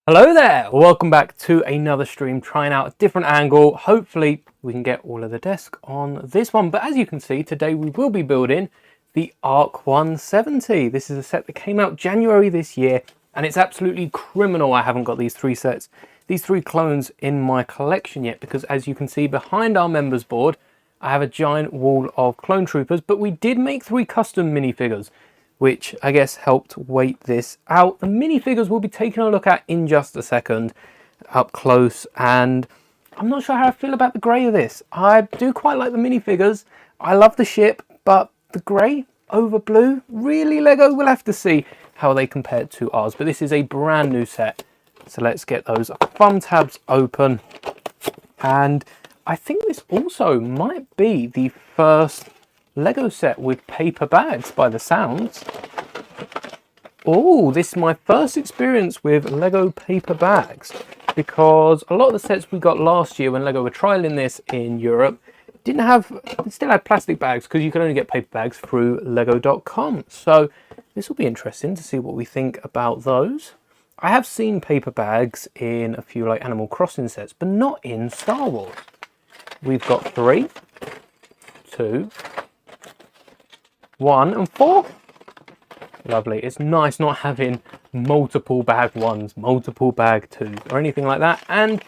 Hello there, welcome back to another stream, trying out a different angle. Hopefully we can get all of the desk on this one, but as you can see today we will be building the ARC-170. This is a set that came out January this year and it's absolutely criminal I haven't got these three clones in my collection yet, because as you can see behind our members board I have a giant wall of clone troopers, but we did make 3 custom minifigures, which I guess helped wait this out. The minifigures we'll be taking a look at in just a second, up close, and I'm not sure how I feel about the grey of this. I do quite like the minifigures, I love the ship, but the grey over blue, really Lego? We'll have to see how they compare to ours, but this is a brand new set. So let's get those thumb tabs open, and I think this also might be the first Lego set with paper bags by the sounds. Oh, this is my first experience with Lego paper bags, because a lot of the sets we got last year when Lego were trialing this in Europe still had plastic bags, because you can only get paper bags through lego.com. So this will be interesting to see what we think about those. I have seen paper bags in a few like Animal Crossing sets, but not in Star Wars. We've got 3, 2, 1 and 4. Lovely. It's nice not having multiple bag 1s, multiple bag 2s or anything like that, and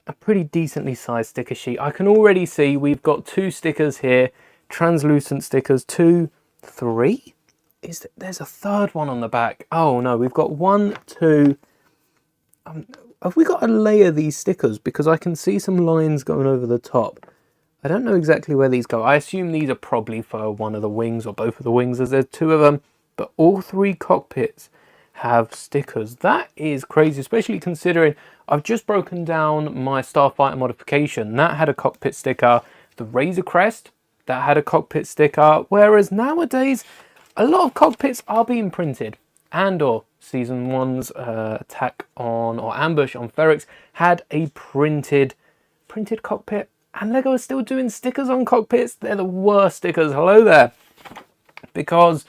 a pretty decently sized sticker sheet. I can already see we've got 2 stickers here, translucent stickers, 2, 3. There's a third one on the back. Oh no, we've got 1, 2. Have we got to layer these stickers, because I can see some lines going over the top. I don't know exactly where these go. I assume these are probably for one of the wings or both of the wings, as there's 2 of them. But all 3 cockpits have stickers. That is crazy, especially considering I've just broken down my Starfighter modification. That had a cockpit sticker. The Razor Crest, that had a cockpit sticker. Whereas nowadays, a lot of cockpits are being printed. And/or Season 1's attack on, or ambush on Ferrex, had a printed cockpit. And Lego is still doing stickers on cockpits. They're the worst stickers. Hello there. Because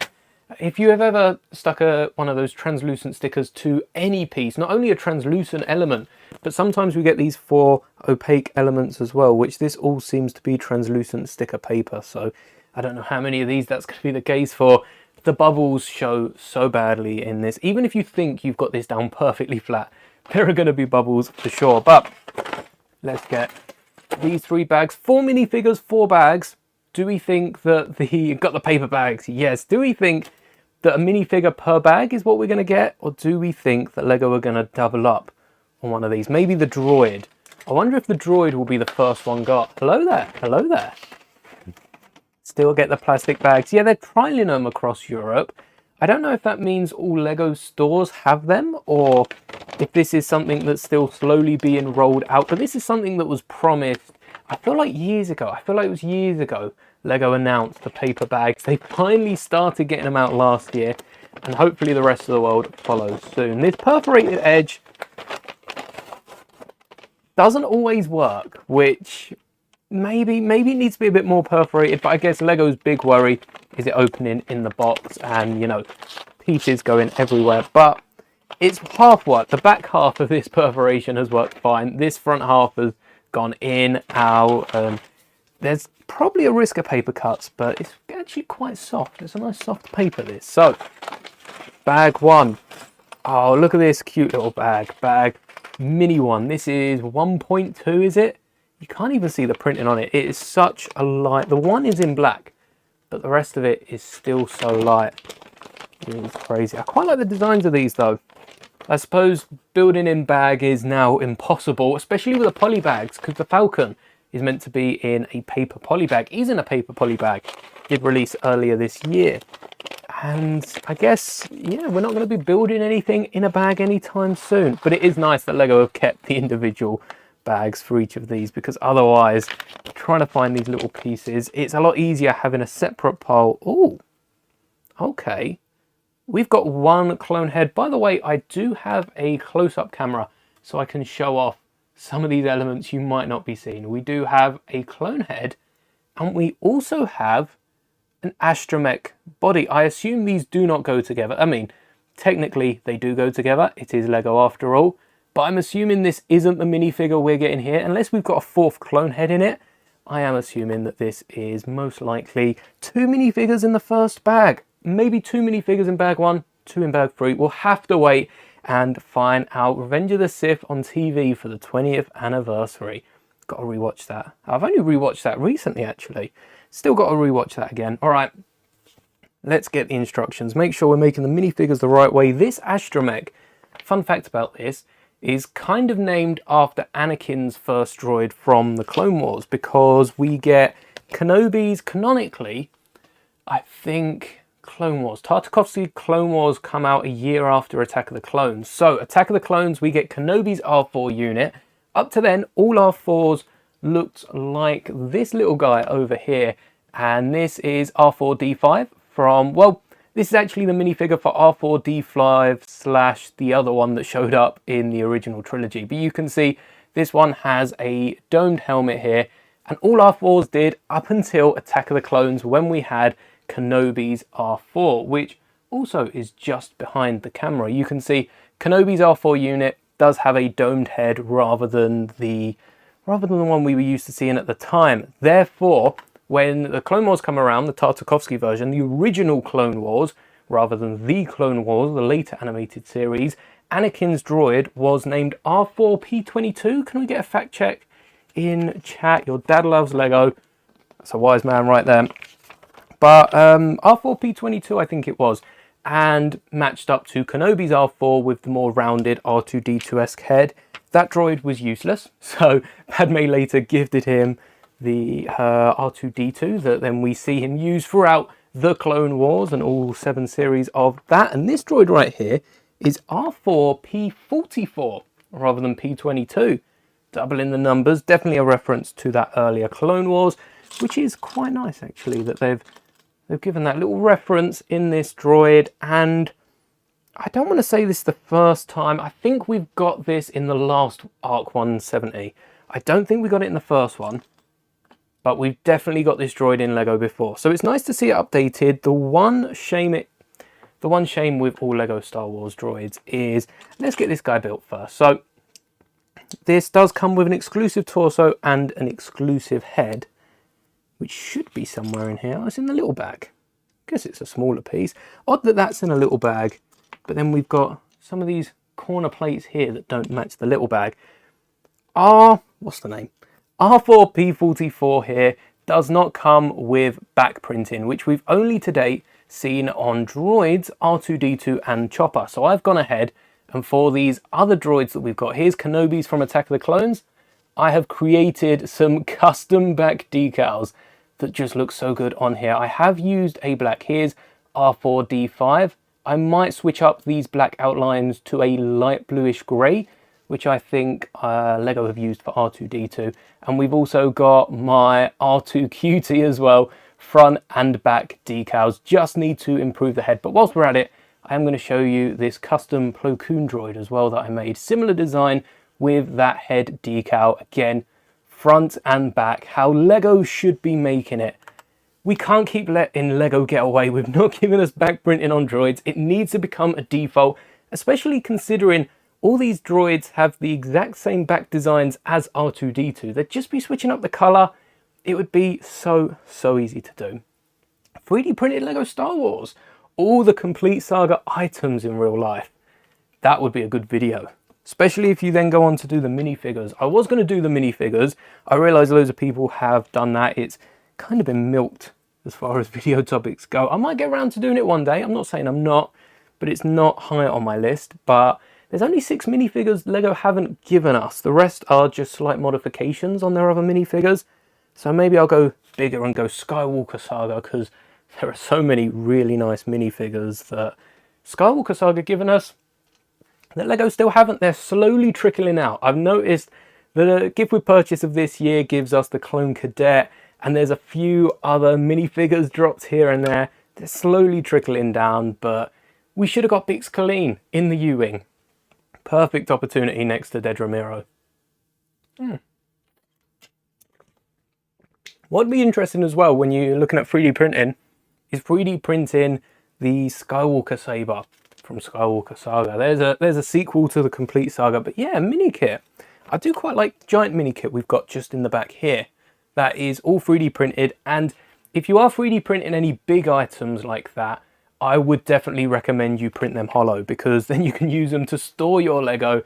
if you have ever stuck one of those translucent stickers to any piece, not only a translucent element, but sometimes we get these 4 opaque elements as well, which this all seems to be translucent sticker paper. So I don't know how many of these that's going to be the case for. The bubbles show so badly in this. Even if you think you've got this down perfectly flat, there are going to be bubbles for sure. But let's get these 3 bags, 4 minifigures, 4 bags. Do we think that got the paper bags? Yes. Do we think that a minifigure per bag is what we're going to get? Or do we think that Lego are going to double up on one of these? Maybe the droid. I wonder if the droid will be the first one got. Hello there. Hello there. Still get the plastic bags. Yeah, they're trialing them across Europe. I don't know if that means all Lego stores have them, or if this is something that's still slowly being rolled out. But this is something that was promised, I feel like years ago. I feel like it was years ago Lego announced the paper bags. They finally started getting them out last year, and hopefully the rest of the world follows soon. This perforated edge doesn't always work, which maybe it needs to be a bit more perforated, but I guess Lego's big worry is it opening in the box and, you know, pieces going everywhere. But it's half worked. The back half of this perforation has worked fine. This front half has gone in, out. There's probably a risk of paper cuts, but it's actually quite soft. It's a nice soft paper, this. So, bag 1. Oh, look at this cute little bag mini one. This is 1.2, is it? You can't even see the printing on it. It is such a light. The one is in black, but the rest of it is still so light. It is crazy. I quite like the designs of these though. I suppose building in bag is now impossible, especially with the poly bags, because the Falcon is meant to be in a paper poly bag. He's in a paper poly bag. Did release earlier this year. And I guess, yeah, we're not going to be building anything in a bag anytime soon. But it is nice that Lego have kept the individual bags for each of these, because otherwise trying to find these little pieces, it's a lot easier having a separate pile. Oh, okay, we've got 1 clone head. By the way, I do have a close-up camera so I can show off some of these elements you might not be seeing. We do have a clone head, and we also have an astromech body. I assume these do not go together. I mean, technically they do go together. It is Lego after all. But I'm assuming this isn't the minifigure we're getting here. Unless we've got a fourth clone head in it, I am assuming that this is most likely 2 minifigures in the first bag. Maybe 2 minifigures in bag 1, 2 in bag 3. We'll have to wait and find out. Revenge of the Sith on TV for the 20th anniversary. Got to rewatch that. I've only rewatched that recently, actually. Still got to rewatch that again. All right, let's get the instructions. Make sure we're making the minifigures the right way. This astromech, fun fact about this, is kind of named after Anakin's first droid from the Clone Wars, because we get Kenobi's, canonically, I think, Clone Wars. Tartakovsky Clone Wars come out a year after Attack of the Clones. So Attack of the Clones, we get Kenobi's R4 unit. Up to then, all R4s looked like this little guy over here. And this is R4D5 from, well, this is actually the minifigure for R4D5 / the other one that showed up in the original trilogy. But you can see this one has a domed helmet here. And all R4s did up until Attack of the Clones, when we had Kenobi's R4, which also is just behind the camera. You can see Kenobi's R4 unit does have a domed head rather than the one we were used to seeing at the time. Therefore, when the Clone Wars come around, the Tartakovsky version, the original Clone Wars, rather than the Clone Wars, the later animated series, Anakin's droid was named R4P22. Can we get a fact check in chat? Your dad loves Lego. That's a wise man right there. But R4P22, I think it was, and matched up to Kenobi's R4 with the more rounded R2D2-esque head. That droid was useless, so Padme later gifted him the R2D2 that then we see him use throughout the Clone Wars and all 7 series of that. And this droid right here is R4P44 rather than P22. Doubling the numbers, definitely a reference to that earlier Clone Wars, which is quite nice actually that they've given that little reference in this droid. And I don't want to say this the first time. I think we've got this in the last ARC-170. I don't think we got it in the first one, but we've definitely got this droid in Lego before. So it's nice to see it updated. The one shame with all Lego Star Wars droids is, let's get this guy built first. So this does come with an exclusive torso and an exclusive head, which should be somewhere in here. Oh, it's in the little bag. I guess it's a smaller piece. Odd that that's in a little bag, but then we've got some of these corner plates here that don't match the little bag. What's the name? R4P44 here does not come with back printing, which we've only to date seen on droids R2D2 and Chopper. So I've gone ahead, and for these other droids that we've got, here's Kenobi's from Attack of the Clones. I have created some custom back decals that just look so good on here. I have used a black. Here's R4D5. I might switch up these black outlines to a light bluish grey, which I think Lego have used for R2D2. And we've also got my R2QT as well, front and back decals. Just need to improve the head. But whilst we're at it, I am going to show you this custom Plo Koon droid as well that I made. Similar design with that head decal. Again, front and back, how Lego should be making it. We can't keep letting Lego get away with not giving us back printing on droids. It needs to become a default, especially considering all these droids have the exact same back designs as R2D2. They'd just be switching up the color. It would be so easy to do. 3D printed Lego Star Wars. All the complete saga items in real life. That would be a good video. Especially if you then go on to do the minifigures. I was going to do the minifigures. I realise loads of people have done that. It's kind of been milked as far as video topics go. I might get around to doing it one day. I'm not saying I'm not, but it's not high on my list. But there's only 6 minifigures Lego haven't given us. The rest are just slight modifications on their other minifigures. So maybe I'll go bigger and go Skywalker Saga, because there are so many really nice minifigures that Skywalker Saga given us that Lego still haven't. They're slowly trickling out. I've noticed that a gift with purchase of this year gives us the Clone Cadet, and there's a few other minifigures dropped here and there. They're slowly trickling down, but we should have got Bix Colleen in the U-Wing. Perfect opportunity next to Dedra Miro. What'd be interesting as well when you're looking at 3D printing is 3D printing the Skywalker saber. from Skywalker Saga. There's a sequel to the complete saga, but yeah, mini kit. I do quite like the giant mini kit we've got just in the back here. That is all 3D printed, and if you are 3D printing any big items like that, I would definitely recommend you print them hollow, because then you can use them to store your Lego,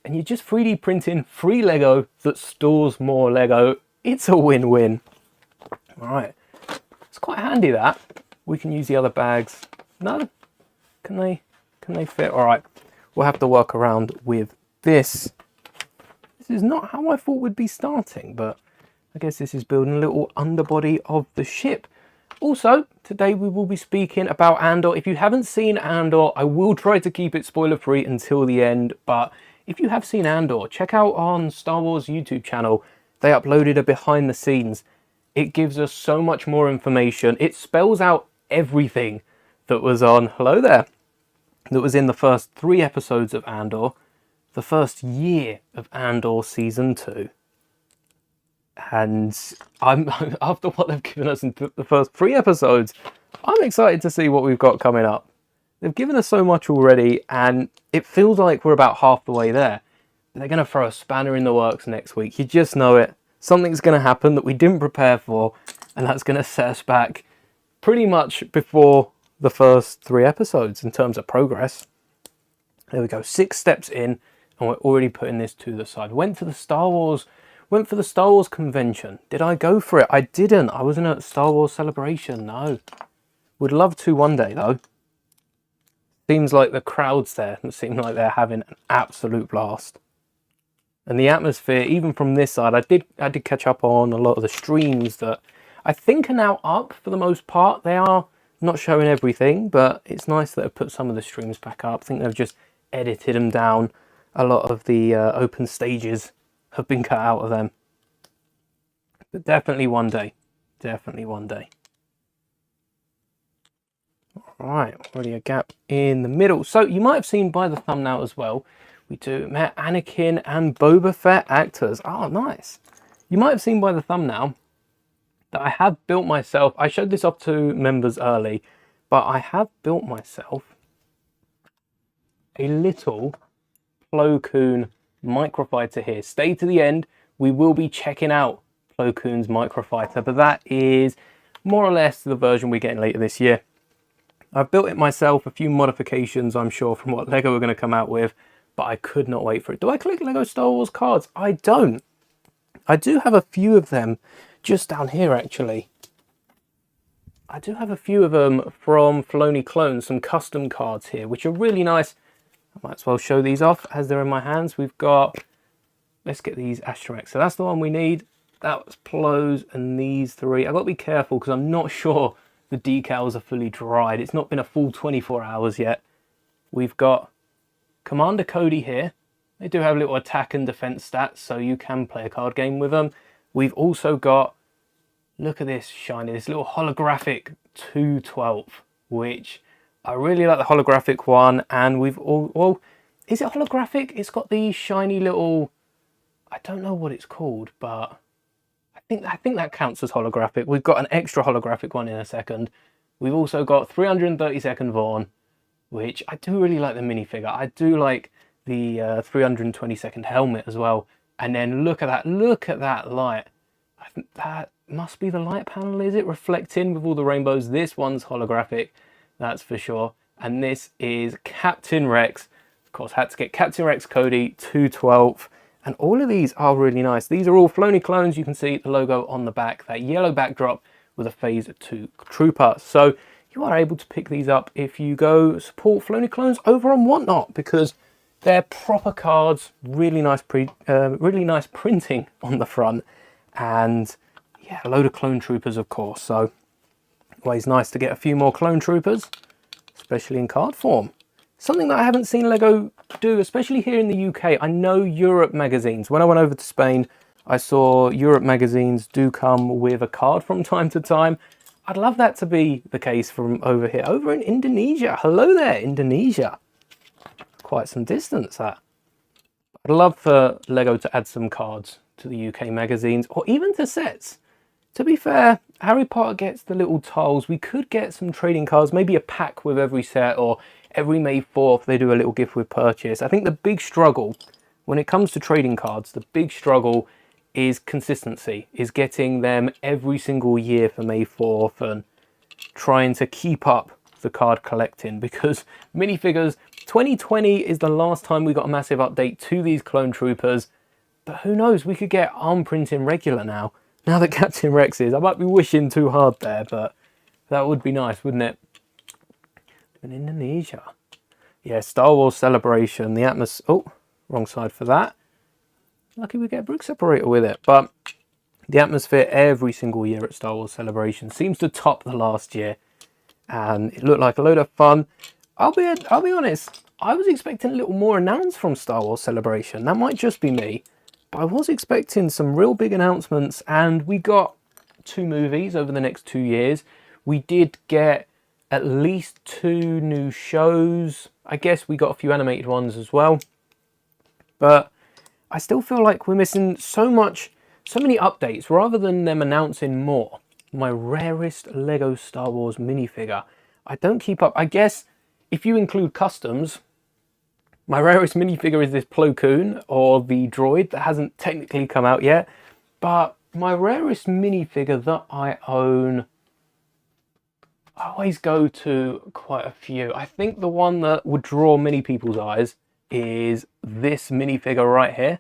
and you're just 3D printing free Lego that stores more Lego. It's a win-win. All right, it's quite handy that. We can use the other bags. No? Can they fit? All right, we'll have to work around with this. This is not how I thought we'd be starting, but I guess this is building a little underbody of the ship. Also, today we will be speaking about Andor. If you haven't seen Andor, I will try to keep it spoiler-free until the end, but if you have seen Andor, check out on Star Wars YouTube channel. They uploaded a behind the scenes. It gives us so much more information. It spells out everything that was on, hello there, that was in the first 3 episodes of Andor, the first year of Andor season 2. And I'm after what they've given us in the first 3 episodes, I'm excited to see what we've got coming up. They've given us so much already, and it feels like we're about half the way there. They're going to throw a spanner in the works next week. You just know it. Something's going to happen that we didn't prepare for, and that's going to set us back pretty much before the first 3 episodes in terms of progress. There we go, 6 steps in, and we're already putting this to the side. Went for the Star Wars convention. Did I go for it? I didn't. I wasn't at Star Wars Celebration, no. Would love to one day, though. Seems like the crowds there seem like they're having an absolute blast. And the atmosphere, even from this side, I did catch up on a lot of the streams that I think are now up for the most part. They are not showing everything, but it's nice that I've put some of the streams back up. I think they've just edited them down. A lot of the open stages have been cut out of them. But definitely one day. Definitely one day. Alright, already a gap in the middle. So you might have seen by the thumbnail as well, we do met Anakin and Boba Fett actors. Oh, nice. You might have seen by the thumbnail that I have built myself, I showed this off to members early, but I have built myself a little Plo Koon microfighter here. Stay to the end. We will be checking out Plo Koon's microfighter, but that is more or less the version we're getting later this year. I've built it myself, a few modifications I'm sure from what LEGO are going to come out with, but I could not wait for it. Do I collect LEGO Star Wars cards? I don't. I do have a few of them just down here actually. I do have a few of them from Filoni Clones, some custom cards here, which are really nice. I might as well show these off as they're in my hands. We've got, let's get these Asterox. So that's the one we need. That was Plo's and these 3. I've got to be careful because I'm not sure the decals are fully dried. It's not been a full 24 hours yet. We've got Commander Cody here. They do have little attack and defense stats, so you can play a card game with them. We've also got, look at this shiny, this little holographic 212, which I really like the holographic one. And we've all, well, is it holographic? It's got these shiny little, I don't know what it's called, but I think that counts as holographic. We've got an extra holographic one in a second. We've also got 332nd Vaughn, which I do really like the minifigure. I do like the 322nd helmet as well. And then look at that light. I think that must be the light panel, is it? Reflecting with all the rainbows. This one's holographic, that's for sure. And this is Captain Rex. Of course, had to get Captain Rex Cody 212. And all of these are really nice. These are all Filoni Clones. You can see the logo on the back, that yellow backdrop with a Phase 2 Trooper. So you are able to pick these up if you go support Filoni Clones over on Whatnot, because they're proper cards, really nice printing on the front, and yeah, a load of clone troopers, of course. So always nice to get a few more clone troopers, especially in card form. Something that I haven't seen LEGO do, especially here in the UK. I know Europe magazines. When I went over to Spain, I saw Europe magazines do come with a card from time to time. I'd love that to be the case from over here. Over in Indonesia. Hello there, Indonesia. Quite some distance, that. I'd love for LEGO to add some cards to the UK magazines, or even to sets. To be fair, Harry Potter gets the little tiles. We could get some trading cards, maybe a pack with every set, or every May 4th they do a little gift with purchase. I think the big struggle when it comes to trading cards, the big struggle is consistency, is getting them every single year for May 4th and trying to keep up the card collecting, because minifigures, 2020 is the last time we got a massive update to these clone troopers, but who knows, we could get arm printing regular now that Captain Rex is. I might be wishing too hard there, but that would be nice, wouldn't it? In Indonesia. Yeah, Star Wars Celebration, the atmosphere. Oh, wrong side for that. Lucky we get a brick separator with it. But the atmosphere every single year at Star Wars Celebration seems to top the last year. And it looked like a load of fun. I'll be honest, I was expecting a little more announced from Star Wars Celebration. That might just be me. But I was expecting some real big announcements. And we got 2 movies over the next 2 years. We did get at least 2 new shows. I guess we got a few animated ones as well. But I still feel like we're missing so many updates rather than them announcing more. My rarest Lego Star Wars minifigure. I don't keep up. I guess if you include customs, my rarest minifigure is this Plo Koon, or the droid that hasn't technically come out yet. But my rarest minifigure that I own, I always go to quite a few. I think the one that would draw many people's eyes is this minifigure right here.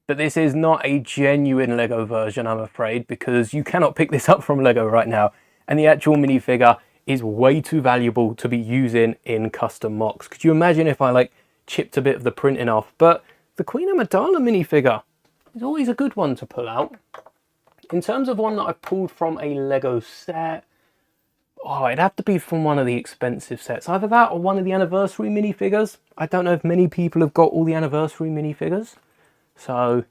But this is not a genuine Lego version, I'm afraid, because you cannot pick this up from Lego right now. And the actual minifigure is way too valuable to be using in custom mocks. Could you imagine if I like chipped a bit of the printing off? But the Queen Amidala minifigure is always a good one to pull out. In terms of one that I've pulled from a Lego set, oh, it'd have to be from one of the expensive sets. Either that or one of the anniversary minifigures. I don't know if many people have got all the anniversary minifigures. So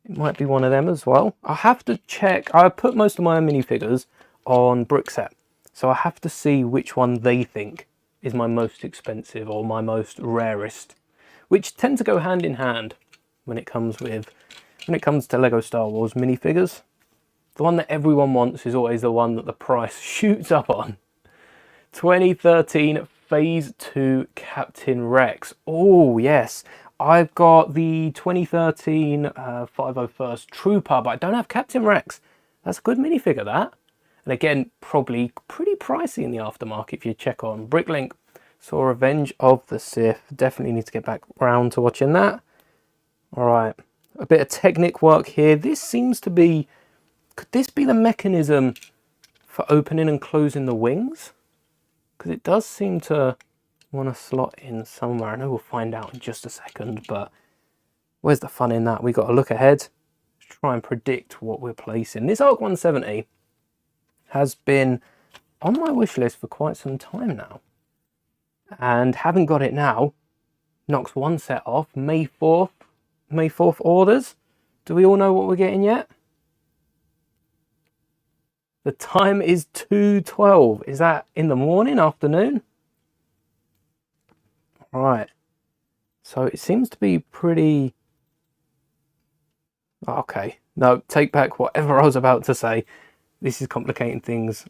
it might be one of them as well. I have to check. I put most of my minifigures on Brickset. So I have to see which one they think is my most expensive or my most rarest, which tend to go hand in hand when it comes to Lego Star Wars minifigures. The one that everyone wants is always the one that the price shoots up on. 2013 Phase 2 Captain Rex. Oh, yes. I've got the 2013 501st Trooper, but I don't have Captain Rex. That's a good minifigure, that. And again, probably pretty pricey in the aftermarket if you check on Bricklink. So Revenge of the Sith. Definitely need to get back round to watching that. All right. A bit of Technic work here. This seems to be... Could this be the mechanism for opening and closing the wings? Because it does seem to want to slot in somewhere. I know we'll find out in just a second, but where's the fun in that? We got to look ahead, try and predict what we're placing. This ARC-170 has been on my wish list for quite some time now, and having got it now knocks one set off. May 4th orders. Do we all know what we're getting yet? The time is 2:12. Is that in the morning, afternoon? Right. So it seems to be pretty... Okay. No, take back whatever I was about to say. This is complicating things.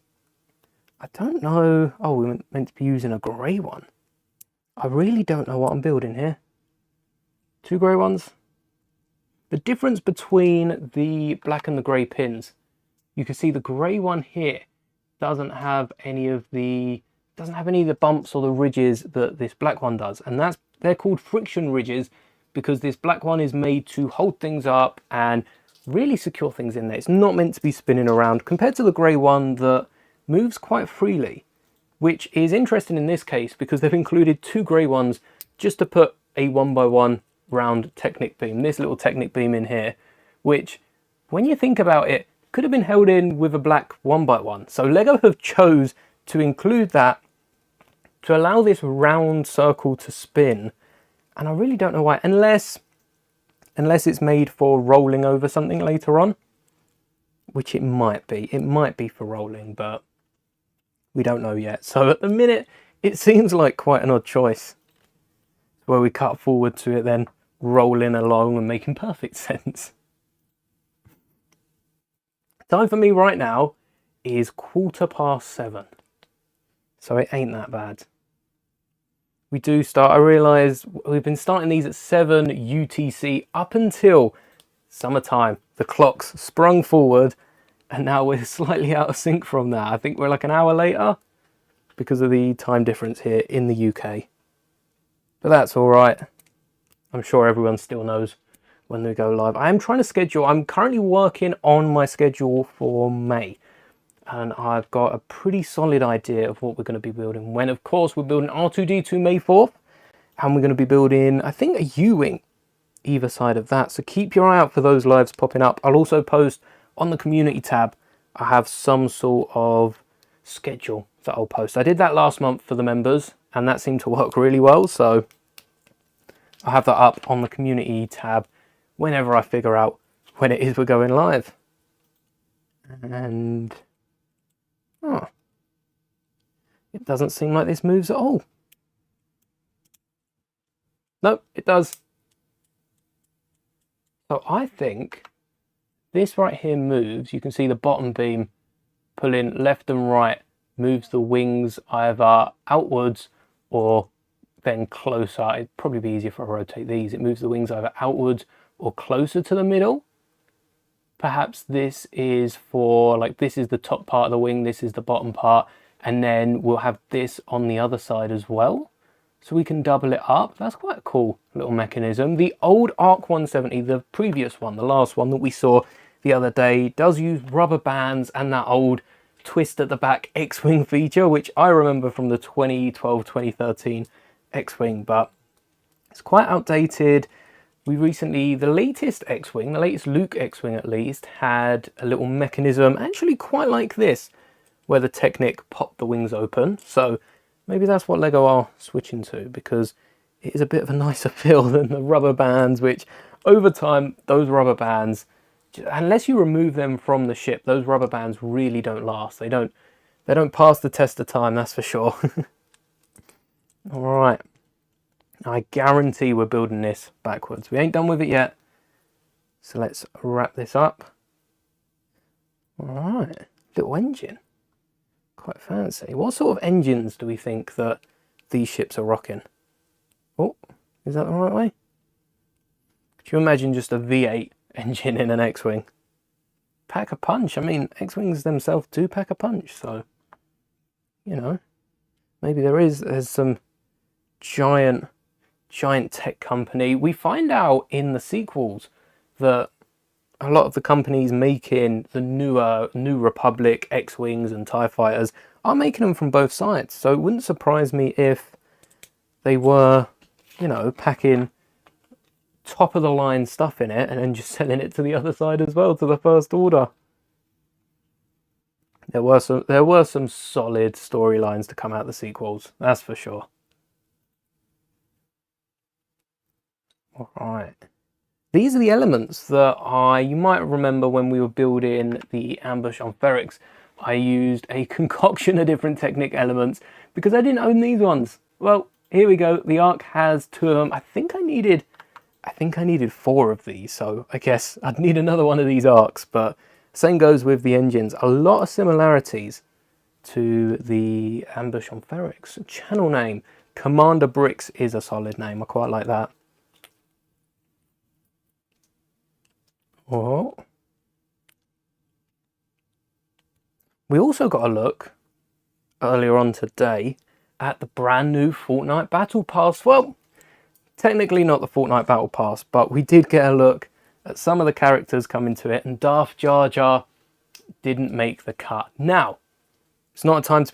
I don't know... Oh, we meant to be using a grey one. I really don't know what I'm building here. 2 grey ones. The difference between the black and the grey pins, you can see the grey one here doesn't have any of the bumps or the ridges that this black one does, and they're called friction ridges because this black one is made to hold things up and really secure things in there. It's not meant to be spinning around, compared to the grey one that moves quite freely, which is interesting in this case because they've included 2 grey ones just to put a 1x1 round Technic beam, this little Technic beam in here, which when you think about it could have been held in with a black 1x1. So Lego have chose to include that to allow this round circle to spin, and I really don't know why, unless it's made for rolling over something later on, which it might be. It might be for rolling, but we don't know yet. So at the minute, it seems like quite an odd choice, where we cut forward to it then rolling along and making perfect sense. Time for me right now is 7:15. So it ain't that bad. we do start. I realise we've been starting these at 7 UTC up until summertime. The clocks sprung forward and now we're slightly out of sync from that. I think we're like an hour later because of the time difference here in the UK. But that's all right. I'm sure everyone still knows when we go live. I am trying to schedule. I'm currently working on my schedule for May. And I've got a pretty solid idea of what we're going to be building. When, of course, we're building R2-D2 May 4th. And we're going to be building, I think, a U-Wing either side of that. So keep your eye out for those lives popping up. I'll also post on the community tab. I have some sort of schedule that I'll post. I did that last month for the members. And that seemed to work really well. So I'll have that up on the community tab whenever I figure out when it is we're going live. And... oh, it doesn't seem like this moves at all. Nope, it does. So I think this right here moves. You can see the bottom beam pulling left and right moves the wings either outwards or then closer. It'd probably be easier if I rotate these. It moves the wings either outwards or closer to the middle. Perhaps this is for, like, this is the top part of the wing, this is the bottom part, and then we'll have this on the other side as well. So we can double it up. That's quite a cool little mechanism. The old ARC-170, the previous one, the last one that we saw the other day, does use rubber bands and that old twist at the back X-Wing feature, which I remember from the 2012-2013 X-Wing, but it's quite outdated. We recently, the latest X-Wing, the latest Luke X-Wing at least, had a little mechanism, actually quite like this, where the Technic popped the wings open. So maybe that's what LEGO are switching to, because it is a bit of a nicer feel than the rubber bands, which over time, those rubber bands, unless you remove them from the ship, those rubber bands really don't last. They don't pass the test of time, that's for sure. All right. I guarantee we're building this backwards. We ain't done with it yet. So let's wrap this up. All right, little engine. Quite fancy. What sort of engines do we think that these ships are rocking? Oh, is that the right way? Could you imagine just a V8 engine in an X-Wing? Pack a punch. I mean, X-Wings themselves do pack a punch, so, you know, maybe there's some giant tech company. We find out in the sequels that a lot of the companies making the New Republic X-Wings and TIE Fighters are making them from both sides. So it wouldn't surprise me if they were, you know, packing top of the line stuff in it and then just selling it to the other side as well, to the First Order. There were some solid storylines to come out of the sequels, that's for sure. All right. These are the elements that you might remember when we were building the ambush on Ferrix. I used a concoction of different Technic elements because I didn't own these ones. Well, here we go. The ARC has 2 of them. I think I needed 4 of these, so I guess I'd need another one of these ARCs, but same goes with the engines. A lot of similarities to the ambush on Ferrix. Channel name, Commander Bricks, is a solid name. I quite like that. Oh. We also got a look earlier on today at the brand new Fortnite Battle Pass. Well, technically not the Fortnite Battle Pass, but we did get a look at some of the characters coming to it, and Darth Jar Jar didn't make the cut. Now, it's not a time to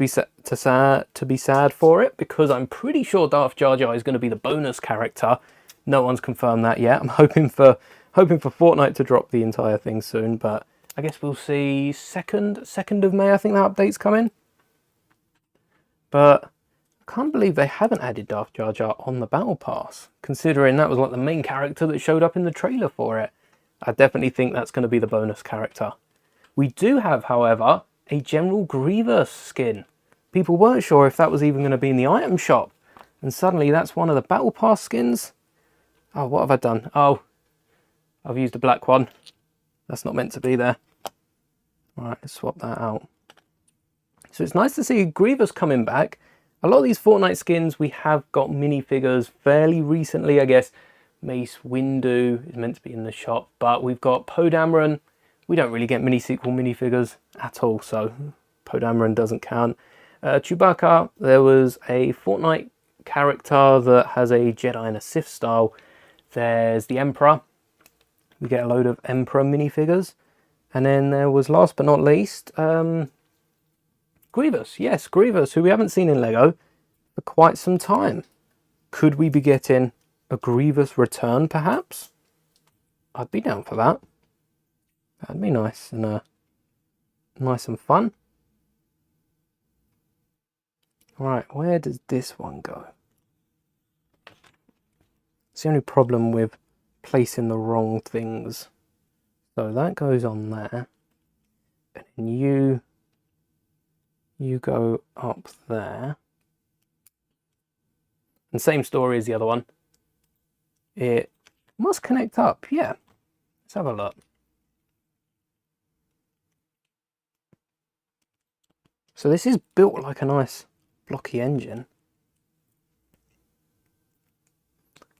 be sad for it, because I'm pretty sure Darth Jar Jar is going to be the bonus character. No one's confirmed that yet. I'm hoping for Fortnite to drop the entire thing soon, but I guess we'll see 2nd of May, I think that update's coming. But I can't believe they haven't added Darth Jar Jar on the Battle Pass, considering that was like the main character that showed up in the trailer for it. I definitely think that's going to be the bonus character. We do have, however, a General Grievous skin. People weren't sure if that was even going to be in the item shop, and suddenly that's one of the Battle Pass skins. Oh, what have I done? Oh, I've used a black one. That's not meant to be there. All right, let's swap that out. So it's nice to see Grievous coming back. A lot of these Fortnite skins, we have got minifigures fairly recently, I guess. Mace Windu is meant to be in the shop, but we've got Poe Dameron. We don't really get mini-sequel minifigures at all, so Poe Dameron doesn't count. Chewbacca, there was a Fortnite character that has a Jedi and a Sith style. There's the Emperor. We get a load of Emperor minifigures. And then there was, last but not least, Grievous. Yes, Grievous, who we haven't seen in LEGO for quite some time. Could we be getting a Grievous return, perhaps? I'd be down for that. That'd be nice and fun. Right, where does this one go? It's the only problem with placing the wrong things. So that goes on there. And then you go up there. And same story as the other one. It must connect up, yeah. Let's have a look. So this is built like a nice blocky engine.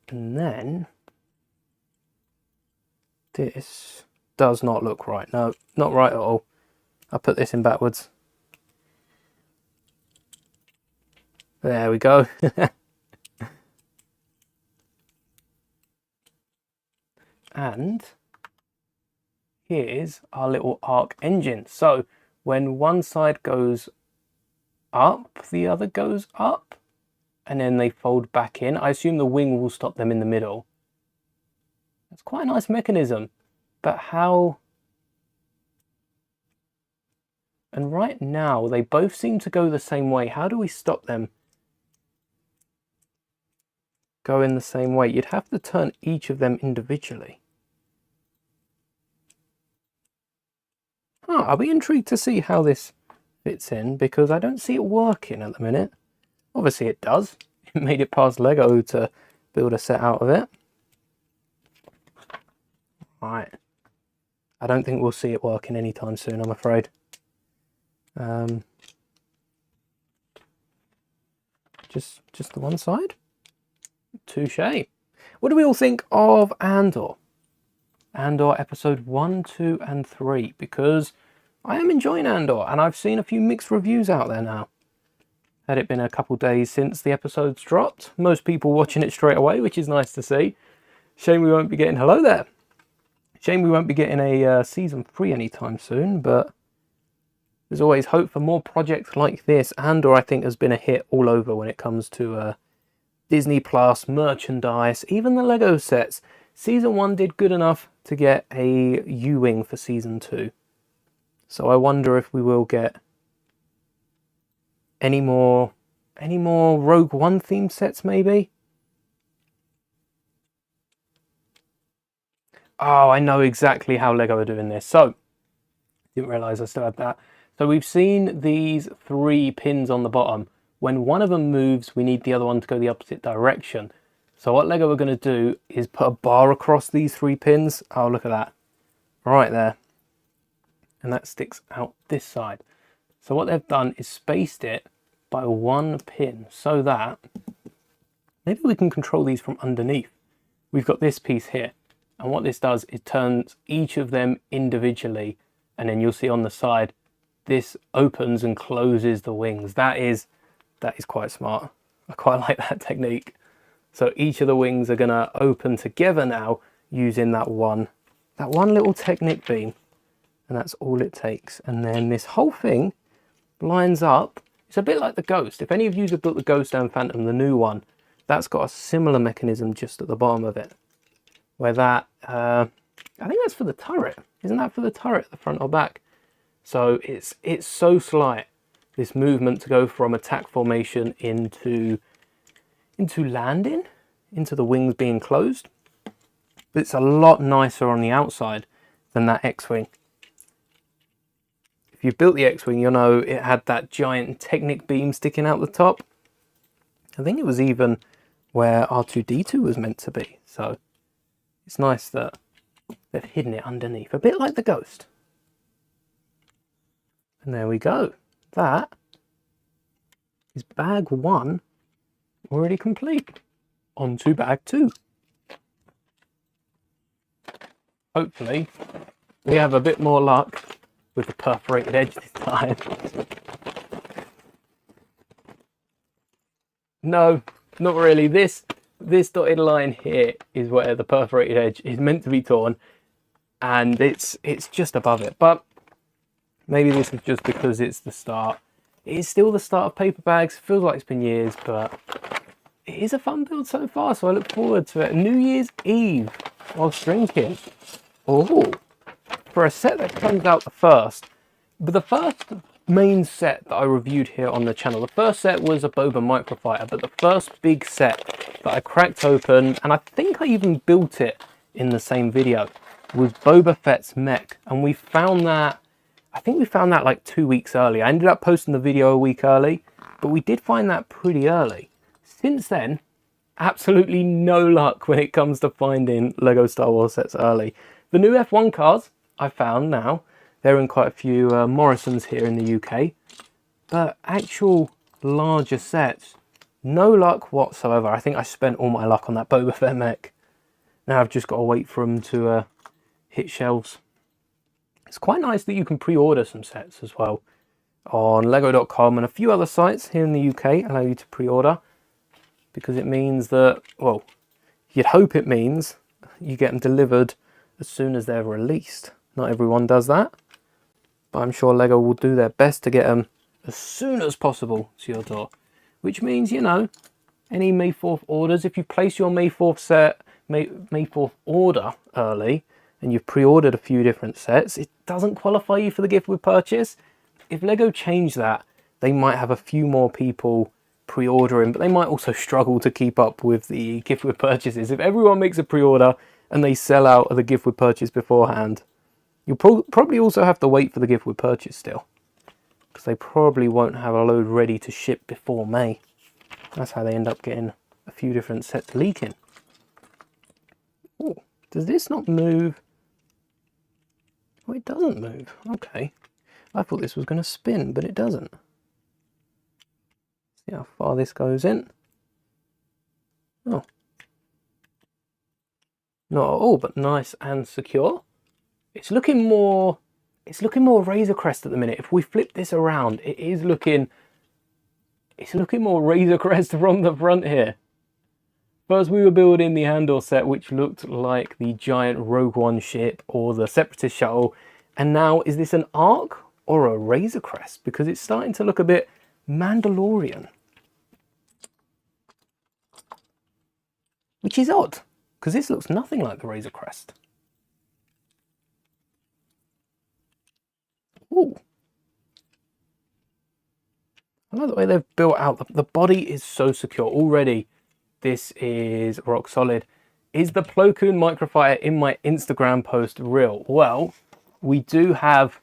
And then this does not look right. No, not right at all. I'll put this in backwards. There we go. And here's our little ARC engine. So when one side goes up, the other goes up, and then they fold back in. I assume the wing will stop them in the middle. That's quite a nice mechanism, but how? And right now they both seem to go the same way. How do we stop them going the same way? You'd have to turn each of them individually. I'll be intrigued to see how this fits in, because I don't see it working at the minute. Obviously it does. It made it past LEGO to build a set out of it. Right. I don't think we'll see it working anytime soon, I'm afraid. Just the one side? Touché. What do we all think of Andor? Andor episode 1, 2 and 3, because I am enjoying Andor and I've seen a few mixed reviews out there now. Had it been a couple days since the episodes dropped, most people watching it straight away, which is nice to see. Shame we won't be getting, hello there. Shame we won't be getting a season 3 anytime soon, but there's always hope for more projects like this. Andor, I think, has been a hit all over when it comes to Disney Plus, merchandise, even the LEGO sets. Season 1 did good enough to get a U-Wing for Season 2. So I wonder if we will get any more Rogue One themed sets, maybe? Oh, I know exactly how LEGO are doing this. So, didn't realise I still had that. So we've seen these 3 pins on the bottom. When one of them moves, we need the other one to go the opposite direction. So what LEGO are going to do is put a bar across these 3 pins. Oh, look at that. Right there. And that sticks out this side. So what they've done is spaced it by 1 pin so that maybe we can control these from underneath. We've got this piece here. And what this does is turns each of them individually. And then you'll see on the side, this opens and closes the wings. That is quite smart. I quite like that technique. So each of the wings are going to open together now using that one little Technic beam. And that's all it takes. And then this whole thing lines up. It's a bit like the Ghost. If any of you have built the Ghost and Phantom, the new one, that's got a similar mechanism just at the bottom of it. Where that, I think that's for the turret. Isn't that for the turret, the front or back? So it's so slight, this movement to go from attack formation into landing, into the wings being closed. But it's a lot nicer on the outside than that X-Wing. If you've built the X-Wing, you'll know it had that giant Technic beam sticking out the top. I think it was even where R2-D2 was meant to be. So it's nice that they've hidden it underneath, a bit like the Ghost. And there we go. That is bag 1 already complete. On to bag 2. Hopefully we have a bit more luck with the perforated edge this time. No, not really. This dotted line here is where the perforated edge is meant to be torn, and it's just above it. But maybe this is just because it's the start. It is still the start of paper bags. It feels like it's been years, but it is a fun build so far, so I look forward to it. New Year's Eve whilst drinking. Oh, for a set that comes out the first. But the first main set that I reviewed here on the channel, the first set was a Boba Microfighter, but the first big set that I cracked open, and I think I even built it in the same video, was Boba Fett's mech. And we found that, I think we found that like 2 weeks early. I ended up posting the video a week early, but we did find that pretty early. Since then, absolutely no luck when it comes to finding Lego Star Wars sets early. The new F1 cars I found now, they're in quite a few Morrisons here in the UK, but actual larger sets, no luck whatsoever. I think I spent all my luck on that Boba Fett mech. Now I've just got to wait for them to hit shelves. It's quite nice that you can pre-order some sets as well on lego.com, and a few other sites here in the UK allow you to pre-order, because it means that, well, you'd hope it means you get them delivered as soon as they're released. Not everyone does that, but I'm sure Lego will do their best to get them as soon as possible to your door. Which means, you know, any May 4th orders, if you place your May 4th set, May 4th order early, and you've pre-ordered a few different sets, it doesn't qualify you for the gift with purchase. If Lego change that, they might have a few more people pre-ordering, but they might also struggle to keep up with the gift with purchases. If everyone makes a pre-order and they sell out of the gift with purchase beforehand, you'll probably also have to wait for the gift with purchase still, because they probably won't have a load ready to ship before May. That's how they end up getting a few different sets leaking. Oh, does this not move? Oh, it doesn't move. Okay. I thought this was going to spin, but it doesn't. See how far this goes in. Oh. Not at all, but nice and secure. It's looking more Razor Crest at the minute. If we flip this around, it's looking more Razor Crest from the front here. First we were building the Andor set, which looked like the giant Rogue One ship or the Separatist shuttle, and now is this an ARC or a Razor Crest? Because it's starting to look a bit Mandalorian. Which is odd, because this looks nothing like the Razor Crest. Ooh. I like the way they've built out. The body is so secure already. This is rock solid. Is the Plo Koon Microfighter in my Instagram post real? Well, we do have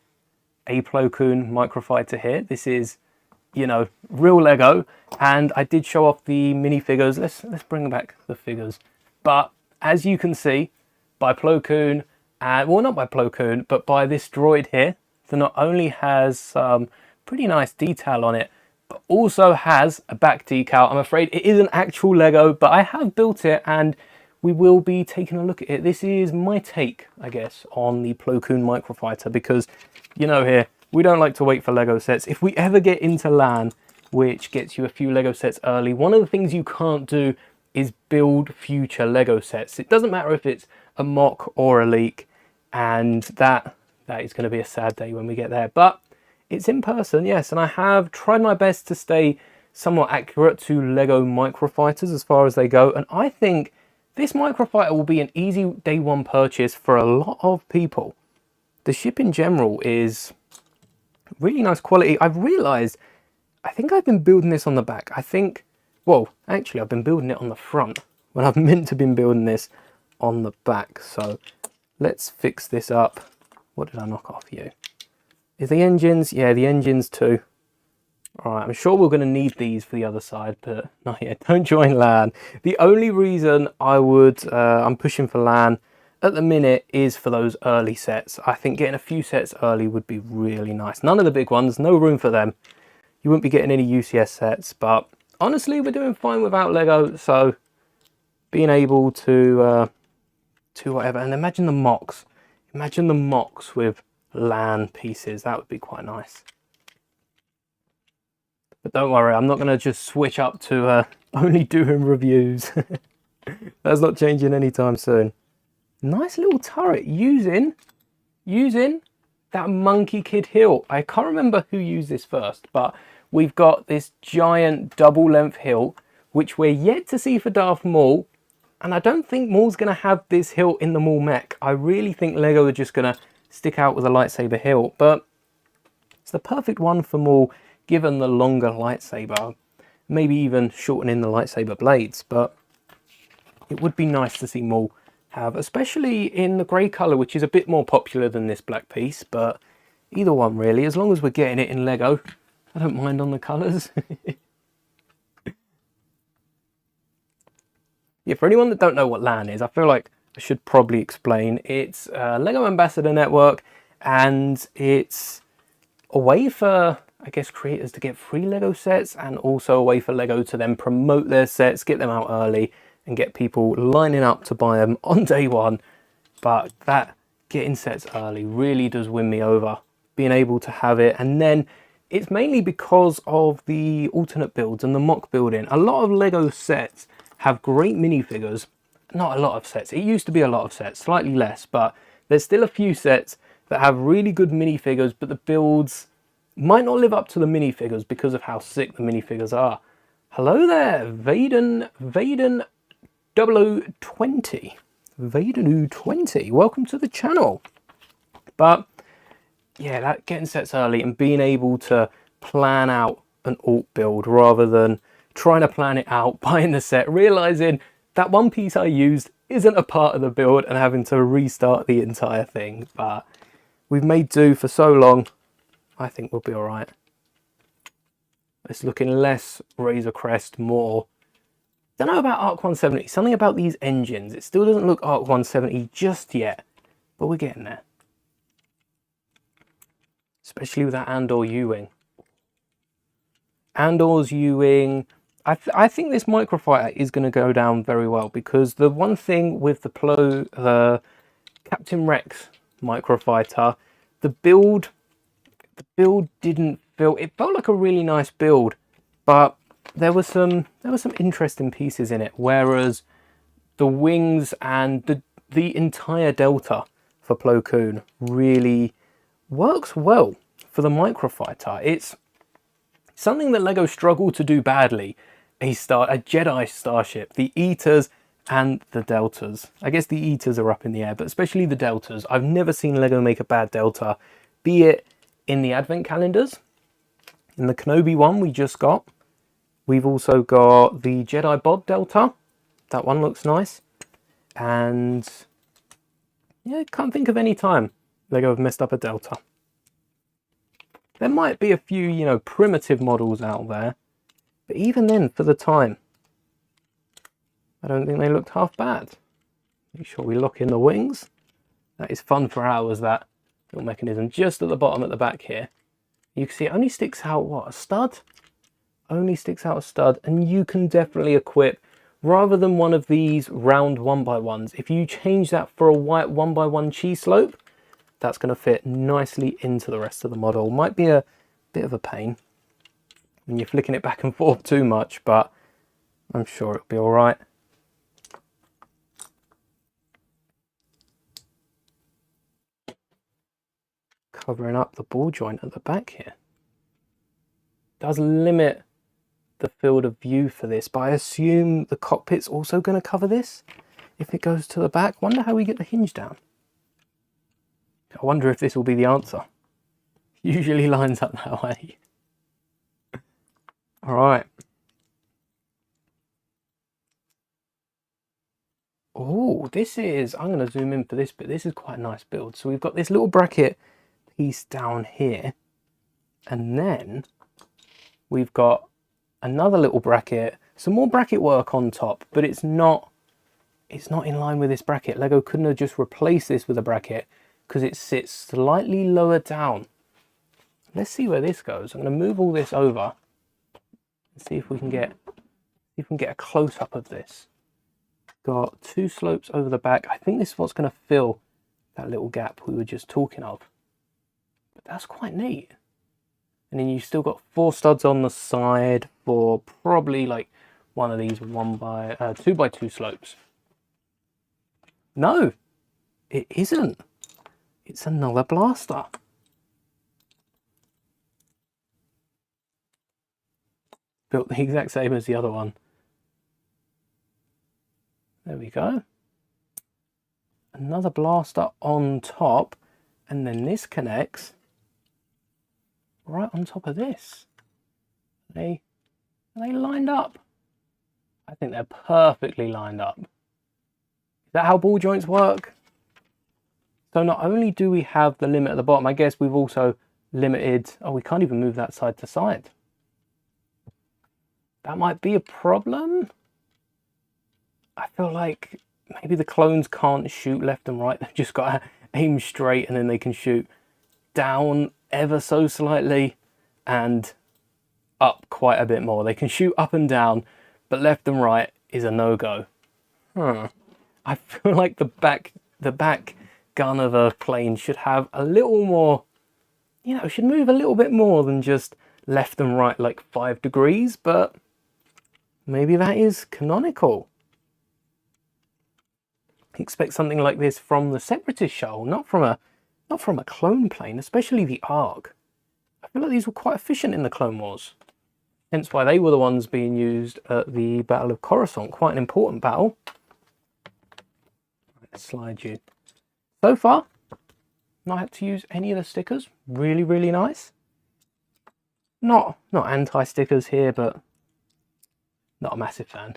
a Plo Koon Microfighter here. This is, you know, real Lego, and I did show off the minifigures. Let's bring back the figures. But as you can see, by Plo Koon, and well, not by Plo Koon, but by this droid here, that not only has some pretty nice detail on it, but also has a back decal. I'm afraid it isn't actual Lego, but I have built it and we will be taking a look at it. This is my take, I guess, on the Plo Koon Microfighter, because, you know, here, we don't like to wait for Lego sets. If we ever get into LAN, which gets you a few Lego sets early, one of the things you can't do is build future Lego sets. It doesn't matter if it's a mock or a leak, and that is going to be a sad day when we get there. But it's in person, yes, and I have tried my best to stay somewhat accurate to Lego Microfighters as far as they go, and I think this Microfighter will be an easy day one purchase for a lot of people. The ship in general is really nice quality. I've realised, I think I've been building this on the back. I think, well, actually I've been building it on the front when I've meant to have been building this on the back. So let's fix this up. What did I knock off you? Is the engines? Yeah, the engines too. All right, I'm sure we're going to need these for the other side, but not yet. Don't join LAN. The only reason I'm pushing for LAN at the minute is for those early sets. I think getting a few sets early would be really nice. None of the big ones, no room for them. you wouldn't be getting any UCS sets. But honestly, we're doing fine without Lego, so being able to whatever. And imagine the mocks. Imagine the mocks with LAN pieces. That would be quite nice. But don't worry, I'm not going to just switch up to only doing reviews. That's not changing anytime soon. Nice little turret using that Monkey Kid hilt. I can't remember who used this first, but we've got this giant double length hilt, which we're yet to see for Darth Maul. And I don't think Maul's going to have this hilt in the Maul mech. I really think Lego are just going to stick out with a lightsaber hilt. But it's the perfect one for Maul, given the longer lightsaber. Maybe even shortening the lightsaber blades. But it would be nice to see Maul have, especially in the grey colour, which is a bit more popular than this black piece. But either one, really. As long as we're getting it in Lego, I don't mind on the colours. Yeah, for anyone that don't know what LAN is, I feel like I should probably explain. It's Lego Ambassador Network, and it's a way for, I guess, creators to get free Lego sets, and also a way for Lego to then promote their sets, get them out early, and get people lining up to buy them on day one. But that getting sets early really does win me over, being able to have it. And then it's mainly because of the alternate builds and the mock building. A lot of Lego sets have great minifigures. Not a lot of sets. It used to be a lot of sets, slightly less, but there's still a few sets that have really good minifigures, but the builds might not live up to the minifigures because of how sick the minifigures are. Hello there, Vaden 0020. Vaden 20. Welcome to the channel. But yeah, that getting sets early and being able to plan out an alt build rather than trying to plan it out, buying the set, realizing that one piece I used isn't a part of the build and having to restart the entire thing. But we've made do for so long, I think we'll be all right. It's looking less Razor Crest, more. Don't know about ARC-170, something about these engines. It still doesn't look ARC-170 just yet, but we're getting there. Especially with that Andor U-Wing. Andor's U-Wing. I think this microfighter is going to go down very well, because the one thing with the Captain Rex microfighter, the build didn't feel, it felt like a really nice build, but there were some interesting pieces in it, whereas the wings and the entire Delta for Plo Koon really works well for the microfighter. It's something that Lego struggled to do badly. A Jedi starship, the Eaters and the Deltas. I guess the Eaters are up in the air, but especially the Deltas. I've never seen Lego make a bad Delta, be it in the advent calendars. In the Kenobi one we just got. We've also got the Jedi Bod Delta. That one looks nice. And yeah, can't think of any time Lego have messed up a Delta. There might be a few, you know, primitive models out there. But even then, for the time, I don't think they looked half bad. Make sure we lock in the wings. That is fun for hours, that little mechanism. Just at the bottom at the back here, you can see it only sticks out, what, a stud? Only sticks out a stud, and you can definitely equip, rather than one of these round 1x1s, if you change that for a white 1x1 cheese slope, that's going to fit nicely into the rest of the model. Might be a bit of a pain when you're flicking it back and forth too much, but I'm sure it'll be all right. Covering up the ball joint at the back here. Does limit the field of view for this, but I assume the cockpit's also going to cover this if it goes to the back. Wonder how we get the hinge down. I wonder if this will be the answer. Usually lines up that way. All right. Oh, this is, I'm going to zoom in for this bit. This is quite a nice build. So we've got this little bracket piece down here, and then we've got another little bracket, some more bracket work on top, but it's not in line with this bracket. Lego couldn't have just replaced this with a bracket because it sits slightly lower down. Let's see where this goes. I'm going to move all this over and see if we can get a close-up of this. Got 2 slopes over the back. I think this is what's going to fill that little gap we were just talking of. But that's quite neat. And then you've still got 4 studs on the side for probably like one of these 2x2 slopes. No, it isn't. It's another blaster. Built the exact same as the other one. There we go. Another blaster on top, and then this connects right on top of this. Are they lined up? I think they're perfectly lined up. Is that how ball joints work? So not only do we have the limit at the bottom, I guess we've also limited... Oh, we can't even move that side to side. That might be a problem. I feel like maybe the clones can't shoot left and right. They've just got to aim straight, and then they can shoot down ever so slightly and up quite a bit more. They can shoot up and down, but left and right is a no-go. I feel like the back gun of a plane should have a little more, you know, should move a little bit more than just left and right like 5 degrees, but maybe that is canonical. Expect something like this from the Separatist shuttle, not from a clone plane, especially the ARC. I feel like these were quite efficient in the Clone Wars. Hence why they were the ones being used at the Battle of Coruscant, quite an important battle. Let's slide you. So far, not had to use any of the stickers. Really, really nice. Not anti-stickers here, but not a massive fan.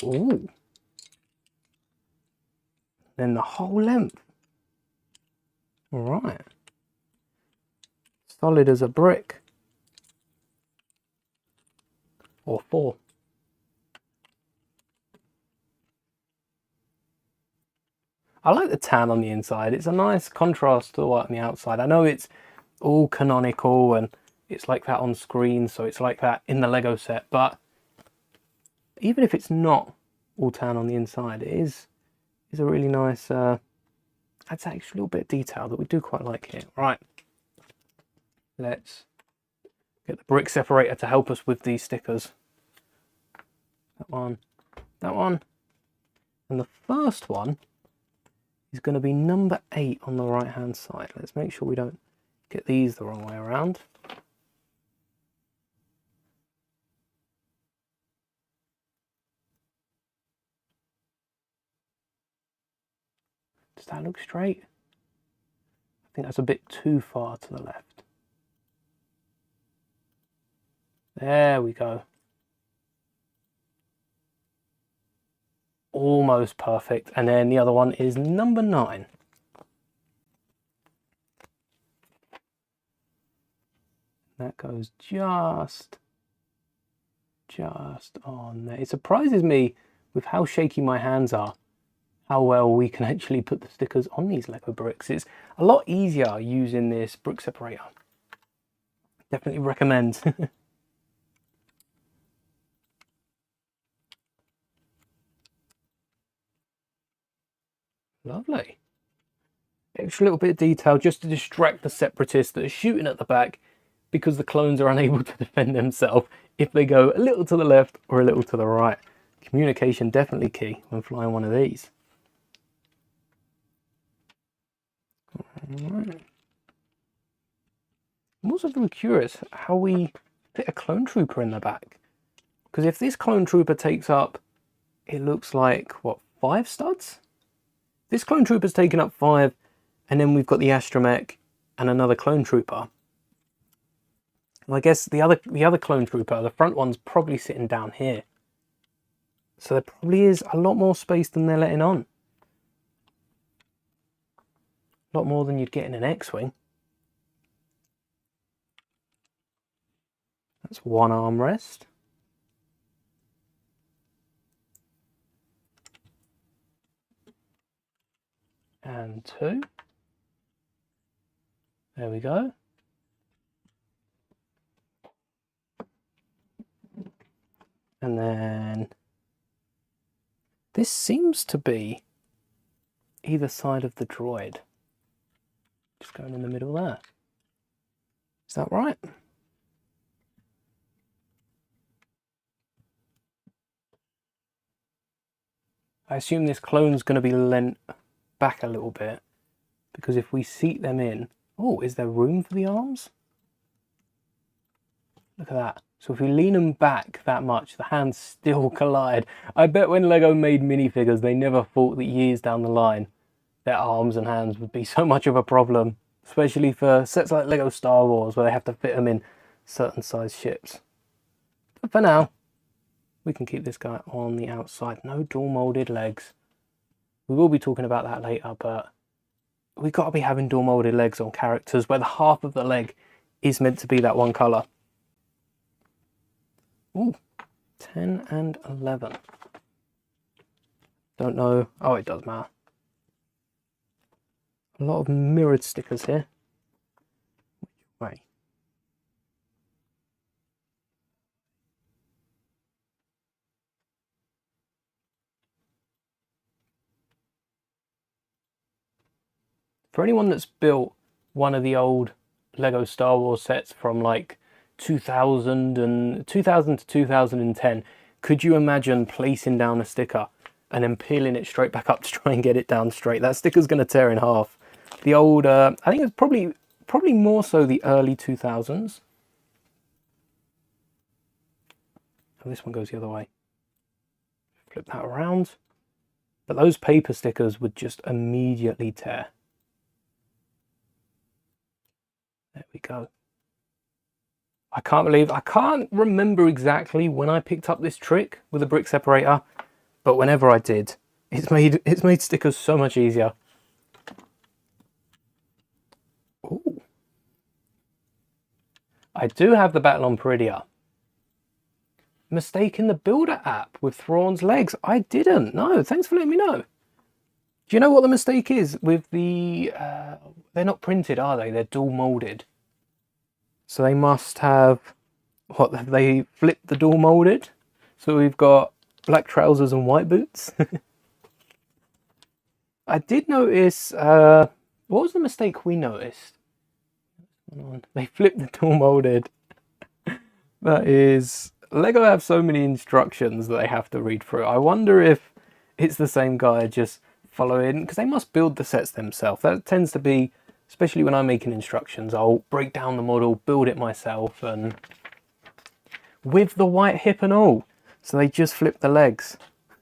Ooh. Then the whole length. All right. Solid as a brick. Or 4. I like the tan on the inside. It's a nice contrast to the white on the outside. I know it's all canonical and it's like that on screen, so it's like that in the Lego set, but even if it's not all tan on the inside, it is a really nice, adds that extra little bit of detail that we do quite like here. Right, let's get the brick separator to help us with these stickers. That one, and the first one is going to be number 8 on the right hand side. Let's make sure we don't get these the wrong way around. Does that look straight? I think that's a bit too far to the left. There we go. Almost perfect. And then the other one is number 9. That goes just on there. It surprises me with how shaky my hands are, how well we can actually put the stickers on these Lego bricks. It's a lot easier using this brick separator. Definitely recommend. Lovely. Extra little bit of detail just to distract the Separatists that are shooting at the back, because the clones are unable to defend themselves if they go a little to the left or a little to the right. Communication definitely key when flying one of these. Right. I'm also very curious how we fit a clone trooper in the back, because if this clone trooper takes up, it looks like, what, 5 studs? This clone trooper's taken up 5, and then we've got the astromech and another clone trooper. Well, I guess the other clone trooper, the front one's probably sitting down here. So there probably is a lot more space than they're letting on. A lot more than you'd get in an X-Wing. That's one armrest. and 2. There we go. And then this seems to be either side of the droid. Just going in the middle there. Is that right? I assume this clone's going to be lent back a little bit, because if we seat them in... Oh, is there room for the arms? Look at that. So if we lean them back that much, the hands still collide. I bet when Lego made minifigures, they never thought that years down the line, their arms and hands would be so much of a problem. Especially for sets like Lego Star Wars, where they have to fit them in certain size ships. But for now, we can keep this guy on the outside. No dual molded legs. We will be talking about that later, but we've got to be having dual molded legs on characters where the half of the leg is meant to be that one colour. Ooh, 10 and 11. Don't know. Oh, it does matter. A lot of mirrored stickers here. Which way? For anyone that's built one of the old Lego Star Wars sets from like 2000 to 2010, could you imagine placing down a sticker and then peeling it straight back up to try and get it down straight? That sticker's going to tear in half. The old, I think it's probably more so the early 2000s. Oh, this one goes the other way. Flip that around. But those paper stickers would just immediately tear. There we go. I can't remember exactly when I picked up this trick with a brick separator, but whenever I did, it's made stickers so much easier. Ooh. I do have the Battle on Peridia. Mistake in the Builder app with Thrawn's legs. I didn't. No, thanks for letting me know. Do you know what the mistake is with the... they're not printed, are they? They're dual molded. So they must have... What, have they flipped the dual molded? So we've got black trousers and white boots. I did notice... what was the mistake we noticed? They flipped the dual molded. That is... Lego have so many instructions that they have to read through. I wonder if it's the same guy just following... Because they must build the sets themselves. That tends to be... Especially when I'm making instructions, I'll break down the model, build it myself, and... With the white hip and all. So they just flip the legs.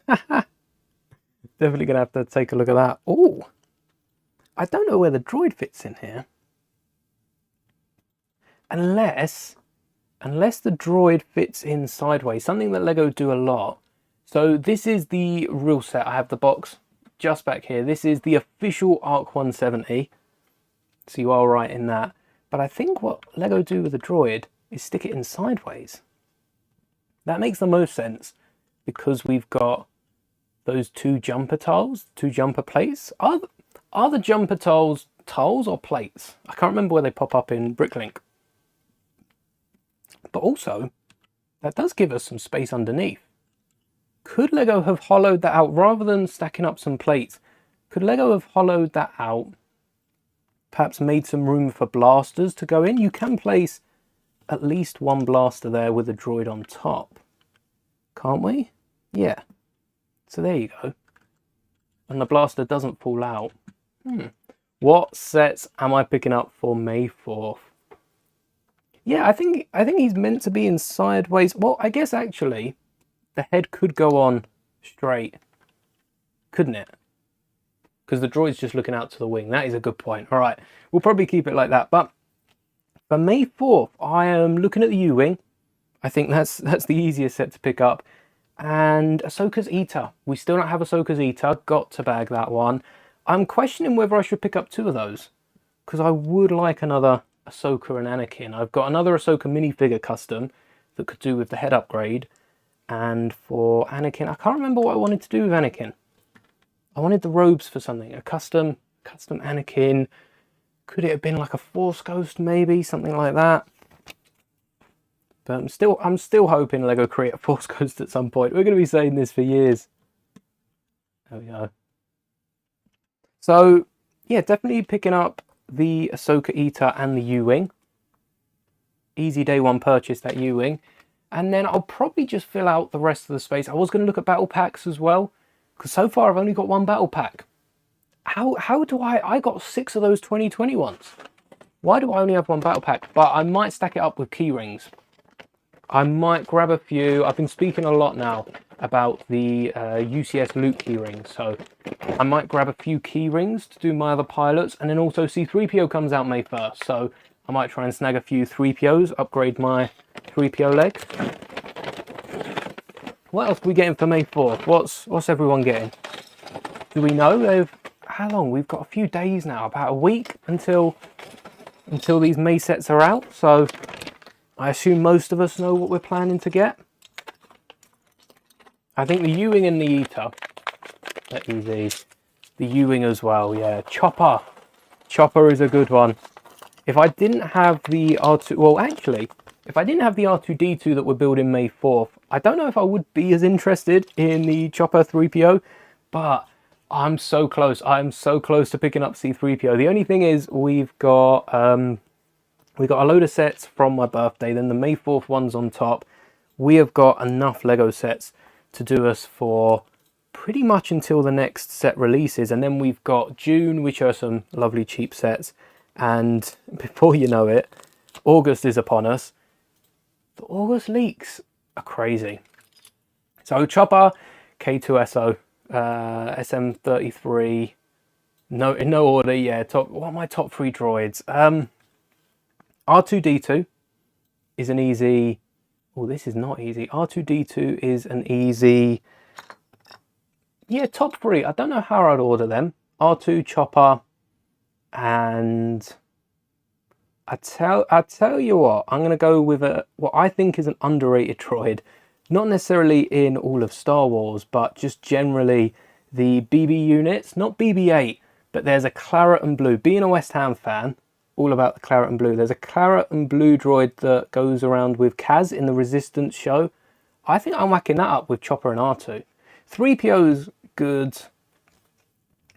Definitely going to have to take a look at that. Oh, I don't know where the droid fits in here. Unless the droid fits in sideways, something that Lego do a lot. So this is the real set. I have the box just back here. This is the official ARC-170. So you are right in that. But I think what Lego do with the droid is stick it in sideways. That makes the most sense because we've got those two jumper tiles, two jumper plates. Are the jumper tiles or plates? I can't remember where they pop up in Bricklink. But also, that does give us some space underneath. Could Lego have hollowed that out rather than stacking up some plates? Could Lego have hollowed that out? Perhaps made some room for blasters to go in? You can place at least one blaster there with a droid on top. Can't we? Yeah. So there you go. And the blaster doesn't fall out. What sets am I picking up for May 4th? Yeah, I think he's meant to be in sideways. Well, I guess actually the head could go on straight, couldn't it? Because the droid's just looking out to the wing. That is a good point. All right, we'll probably keep it like that. But for May 4th, I am looking at the U-Wing. I think that's the easiest set to pick up. And Ahsoka's Eater. We still don't have Ahsoka's Eater. Got to bag that one. I'm questioning whether I should pick up two of those. Because I would like another Ahsoka and Anakin. I've got another Ahsoka minifigure custom that could do with the head upgrade. And for Anakin, I can't remember what I wanted to do with Anakin. I wanted the robes for something. A custom Custom Anakin. Could it have been like a Force Ghost, maybe? Something like that. But I'm still hoping LEGO create a Force Ghost at some point. We're going to be saying this for years. There we go. So, yeah, definitely picking up the Ahsoka Eater and the U-Wing. Easy day one purchase, that U-Wing. And then I'll probably just fill out the rest of the space. I was going to look at battle packs as well, because so far I've only got one battle pack. How do I got 6 of those 2021s. Why do I only have one battle pack? But I might stack it up with key rings. I might grab a few. I've been speaking a lot now about the UCS loot key rings, so I might grab a few key rings to do my other pilots, and then also C-3PO comes out May 1st, so I might try and snag a few 3POs, upgrade my 3PO legs. What else are we getting for May 4th? What's everyone getting? Do we know? How long? We've got a few days now, about a week until these May sets are out, so I assume most of us know what we're planning to get. I think the U-Wing and the Eater. Let me see. The U-Wing as well, yeah. Chopper. Chopper is a good one. If I didn't have the R2... Well, actually, if I didn't have the R2-D2 that we're building May 4th, I don't know if I would be as interested in the Chopper 3PO, but I'm so close. I'm so close to picking up C-3PO. The only thing is we've got a load of sets from my birthday, then the May 4th one's on top. We have got enough LEGO sets to do us for pretty much until the next set releases, and then we've got June, which are some lovely cheap sets, and before you know it, August is upon us. The August leaks are crazy. So Chopper, K2SO, SM33, no, in no order, yeah. What are my top 3 droids? R2-D2 is an easy... Oh, this is not easy. R2-D2 is an easy... Yeah, top 3. I don't know how I'd order them. R2, Chopper, and... I tell you what, I'm going to go with what I think is an underrated droid. Not necessarily in all of Star Wars, but just generally the BB units. Not BB-8, but there's a claret and blue. Being a West Ham fan, all about the claret and blue. There's a claret and blue droid that goes around with Kaz in the Resistance show. I think I'm whacking that up with Chopper and R2. 3PO's good.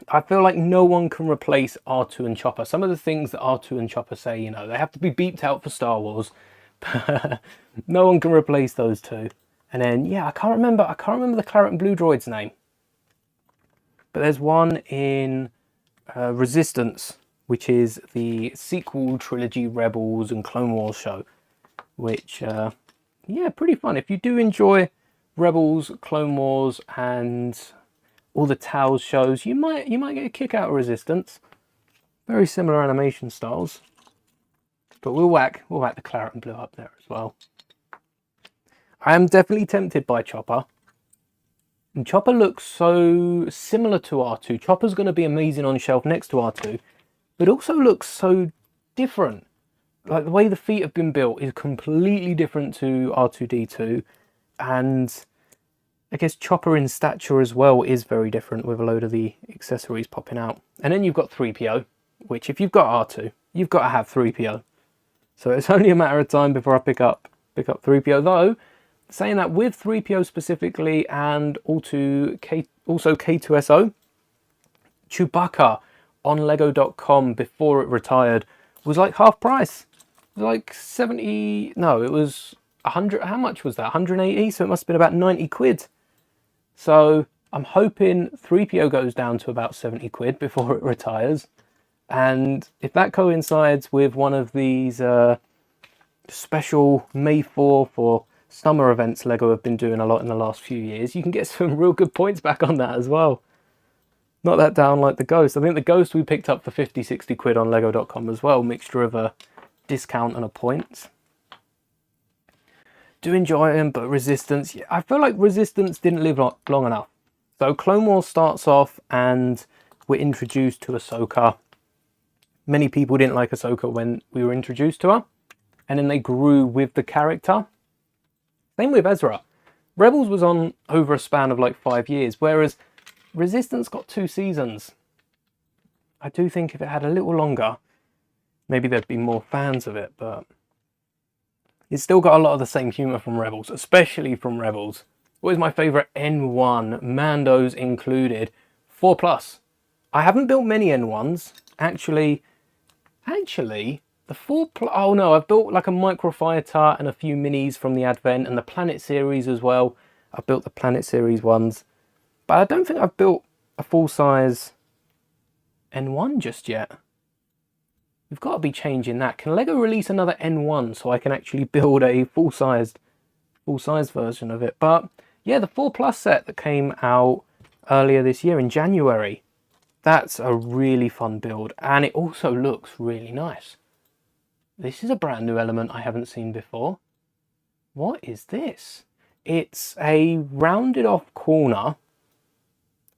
I feel like no one can replace R2 and Chopper. Some of the things that R2 and Chopper say, you know, they have to be beeped out for Star Wars. But no one can replace those two. And then, yeah, I can't remember the claret and blue droid's name. But there's one in Resistance, which is the sequel trilogy Rebels and Clone Wars show, which, yeah, pretty fun. If you do enjoy Rebels, Clone Wars, and all the Tales shows, you might get a kick out of Resistance. Very similar animation styles, but we'll whack the claret and blue up there as well. I am definitely tempted by Chopper. And Chopper looks so similar to R2. Chopper's going to be amazing on shelf next to R2, but also looks so different. Like the way the feet have been built is completely different to R2-D2, and I guess Chopper in stature as well is very different with a load of the accessories popping out. And then you've got 3PO, which if you've got R2, you've got to have 3PO. So it's only a matter of time before I pick up 3PO. Though, saying that with 3PO specifically and also K2SO, Chewbacca on Lego.com before it retired was like half price. It was like 70, no, it was 100, how much was that? 180, so it must have been about 90 quid. So I'm hoping 3PO goes down to about 70 quid before it retires. And if that coincides with one of these special May 4th or summer events Lego have been doing a lot in the last few years, you can get some real good points back on that as well. Not that down like the Ghost. I think the Ghost we picked up for 50, 60 quid on Lego.com as well. Mixture of a discount and a points. Do enjoy them, but Resistance, yeah, I feel like Resistance didn't live long enough. So Clone Wars starts off and we're introduced to Ahsoka. Many people didn't like Ahsoka when we were introduced to her, and then they grew with the character. Same with Ezra. Rebels was on over a span of like 5 years, whereas Resistance got 2 seasons. I do think if it had a little longer, maybe there'd be more fans of it, but it's still got a lot of the same humour from Rebels, especially from Rebels. What is my favourite N1? Mandos included. 4+. I haven't built many N1s. Actually, the 4+, oh no, I've built like a microfighter and a few minis from the Advent and the Planet series as well. I've built the Planet series ones, but I don't think I've built a full-size N1 just yet. We've got to be changing that. Can LEGO release another N1 so I can actually build a full-size version of it? But yeah, the 4+ set that came out earlier this year in January, that's a really fun build, and it also looks really nice. This is a brand new element I haven't seen before. What is this? It's a rounded off corner,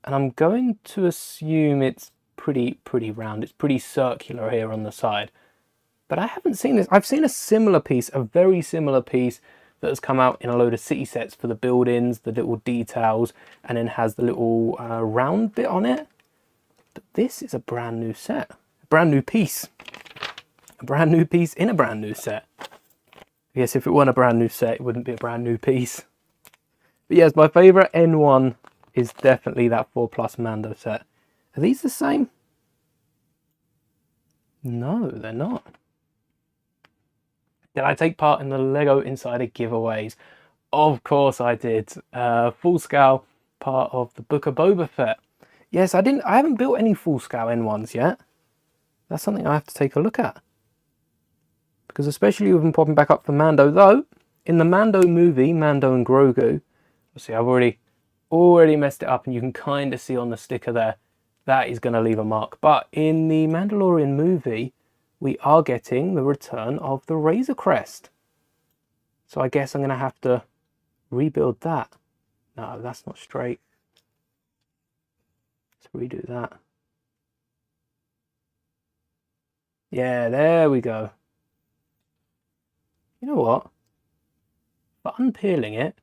and I'm going to assume it's pretty round. It's pretty circular here on the side, but I haven't seen this. I've seen a similar piece, a very similar piece that has come out in a load of city sets for the buildings, the little details, and then has the little round bit on it. But this is a brand new set, a brand new piece, a brand new piece in a brand new set. I guess if it weren't a brand new set, it wouldn't be a brand new piece. But yes, my favourite N1 is definitely that 4+ Mando set. Are these the same? No, they're not. Did I take part in the LEGO Insider giveaways? Of course I did. Full scale, part of the Book of Boba Fett. Yes, I haven't built any full scale N1s yet. That's something I have to take a look at. Because especially with them popping back up for Mando, though, in the Mando movie, Mando and Grogu, see, I've already messed it up, and you can kind of see on the sticker there, that is going to leave a mark. But in the Mandalorian movie, we are getting the return of the Razor Crest. So I guess I'm going to have to rebuild that. No, that's not straight. Let's redo that. Yeah, there we go. You know what? But unpeeling it,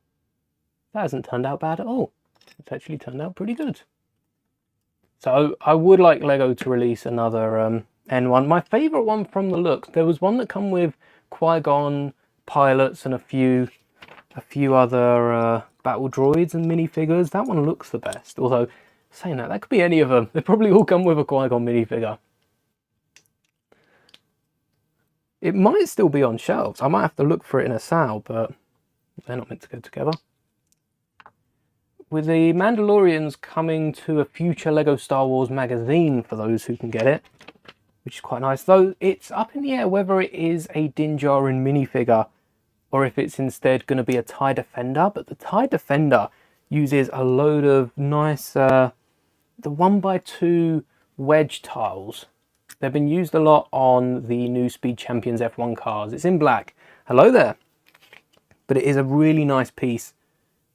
that hasn't turned out bad at all. It's actually turned out pretty good. So I would like LEGO to release another N1. My favourite one from the look, there was one that come with Qui-Gon pilots and a few other battle droids and minifigures. That one looks the best. Although, saying that could be any of them. They probably all come with a Qui-Gon minifigure. It might still be on shelves. I might have to look for it in a sale, but they're not meant to go together. With the Mandalorians coming to a future LEGO Star Wars magazine for those who can get it, which is quite nice. Though it's up in the air whether it is a Din Djarin minifigure or if it's instead going to be a TIE Defender. But the TIE Defender uses a load of nice, the 1x2 wedge tiles. They've been used a lot on the new Speed Champions F1 cars. It's in black. Hello there. But it is a really nice piece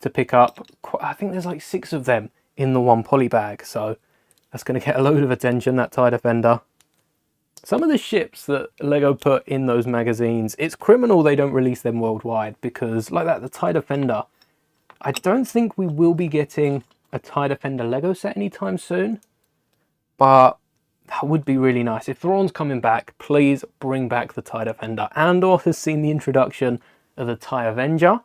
to pick up. I think there's like 6 of them in the one poly bag, so that's going to get a load of attention, that TIE Defender. Some of the ships that LEGO put in those magazines, it's criminal they don't release them worldwide, because like that, the TIE Defender, I don't think we will be getting a TIE Defender LEGO set anytime soon, but that would be really nice. If Thrawn's coming back, please bring back the TIE Defender. Andor has seen the introduction of the TIE Avenger.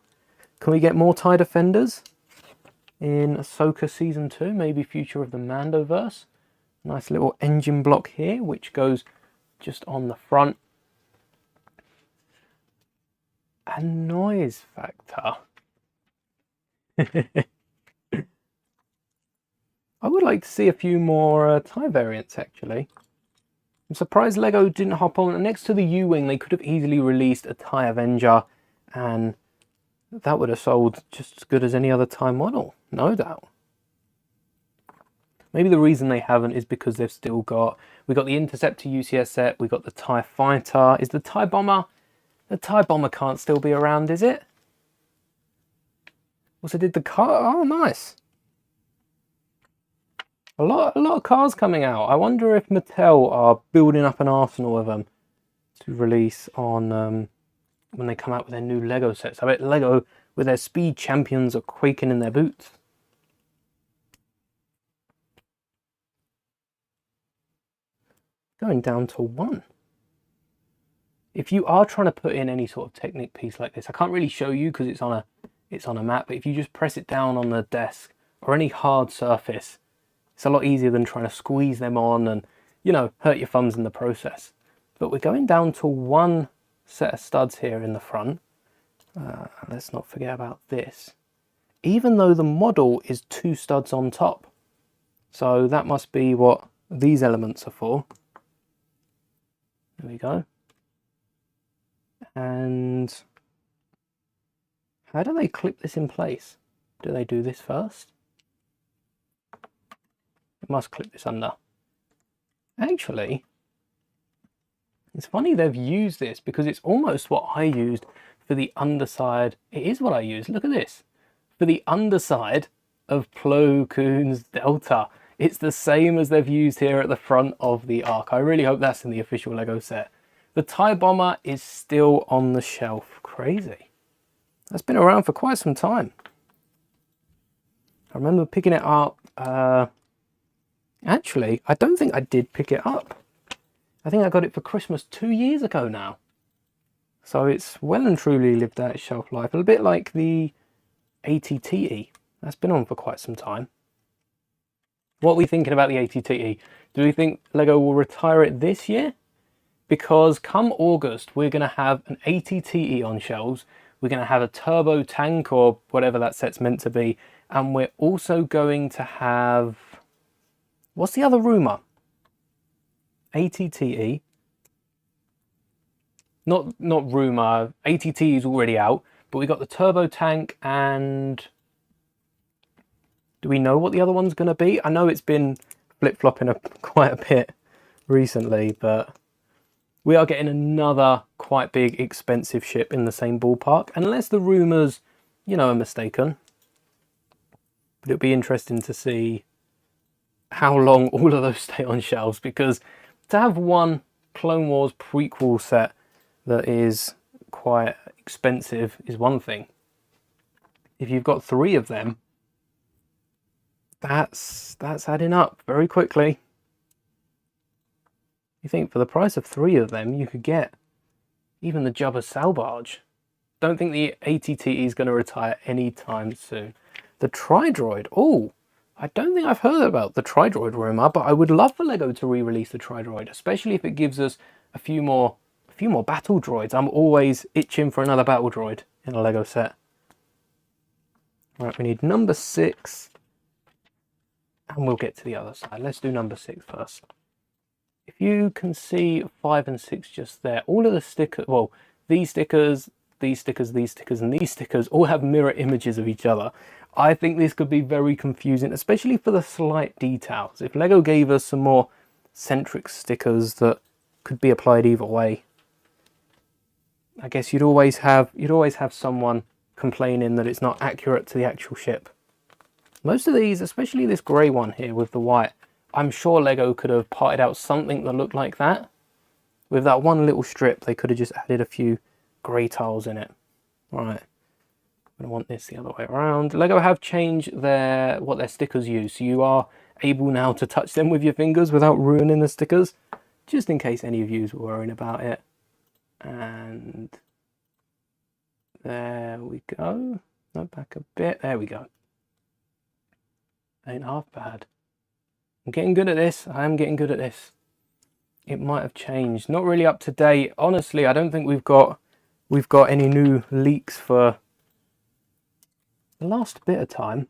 Can we get more TIE Defenders in Ahsoka Season 2? Maybe Future of the Mandoverse. Nice little engine block here, which goes just on the front. And noise factor. I would like to see a few more TIE variants, actually. I'm surprised LEGO didn't hop on. Next to the U-Wing, they could have easily released a TIE Avenger, and that would have sold just as good as any other TIE model, no doubt. Maybe the reason they haven't is because they've still got... We got the Interceptor UCS set, we got the TIE Fighter. Is the TIE Bomber... The TIE Bomber can't still be around, is it? Also did the car... Oh, nice. A lot of cars coming out. I wonder if Mattel are building up an arsenal of them to release on when they come out with their new LEGO sets. I bet LEGO, with their Speed Champions, are quaking in their boots. going down to 1. If you are trying to put in any sort of Technic piece like this, I can't really show you because it's on a mat, but if you just press it down on the desk or any hard surface, it's a lot easier than trying to squeeze them on and, you know, hurt your thumbs in the process. But we're going down to 1 set of studs here in the front. Let's not forget about this. Even though the model is 2 studs on top. So that must be what these elements are for. There we go. And how do they clip this in place? Do they do this first? It must clip this under. Actually, it's funny they've used this because it's almost what I used for the underside. It is what I used. Look at this. For the underside of Plo Koon's Delta. It's the same as they've used here at the front of the ARC. I really hope that's in the official Lego set. The TIE Bomber is still on the shelf. Crazy. That's been around for quite some time. I remember picking it up. Actually, I don't think I did pick it up. I think I got it for Christmas 2 years ago now. So it's well and truly lived out its shelf life. A bit like the ATTE. That's been on for quite some time. What are we thinking about the ATTE? Do we think Lego will retire it this year? Because come August, we're going to have an ATTE on shelves. We're going to have a turbo tank or whatever that set's meant to be. And we're also going to have... What's the other rumour? ATTE. Not rumour. ATTE is already out. But we got the turbo tank and... Do we know what the other one's going to be? I know it's been flip-flopping quite a bit recently, but we are getting another quite big, expensive ship in the same ballpark, unless the rumours, you know, are mistaken. But it'll be interesting to see how long all of those stay on shelves, because to have one Clone Wars prequel set that is quite expensive is one thing. If you've got 3 of them, that's adding up very quickly. You think for the price of 3 of them, you could get even the Jabba Salvage. Don't think the ATTE is going to retire anytime soon. The Tri-Droid. Oh, I don't think I've heard about the Tri-Droid rumour, but I would love for Lego to re-release the Tri-Droid, especially if it gives us a few more battle droids. I'm always itching for another battle droid in a Lego set. Right, we need number 6. And we'll get to the other side. Let's do number 6 first. If you can see 5 and 6 just there, all of the stickers, well, these stickers, these stickers, these stickers, and these stickers all have mirror images of each other. I think this could be very confusing, especially for the slight details. If Lego gave us some more centric stickers that could be applied either way, I guess you'd always have someone complaining that it's not accurate to the actual ship. Most of these, especially this grey one here with the white, I'm sure Lego could have parted out something that looked like that. With that one little strip, they could have just added a few grey tiles in it. Right, I'm going to want this the other way around. Lego have changed what their stickers use, so you are able now to touch them with your fingers without ruining the stickers, just in case any of you were worrying about it. And there we go. No, back a bit. There we go. Ain't half bad. I'm getting good at this. I am getting good at this. It might have changed. Not really up to date. Honestly, I don't think we've got any new leaks for the last bit of time.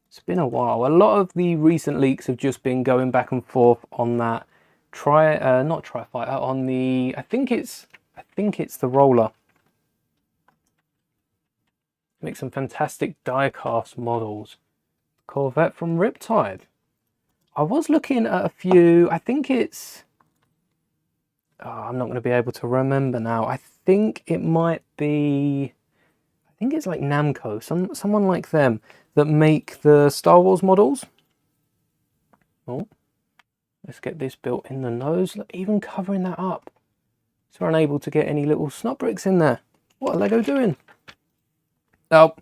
It's been a while. A lot of the recent leaks have just been going back and forth on that not Tri-Fighter, on the I think it's the roller. Make some fantastic die-cast models. Corvette from Riptide. I was looking at a few. I think it's... Oh, I'm not going to be able to remember now. I think it might be... I think it's like Namco. Someone like them that make the Star Wars models. Oh, let's get this built in the nose. Look, even covering that up. So we're unable to get any little snot bricks in there. What are Lego doing? Oh.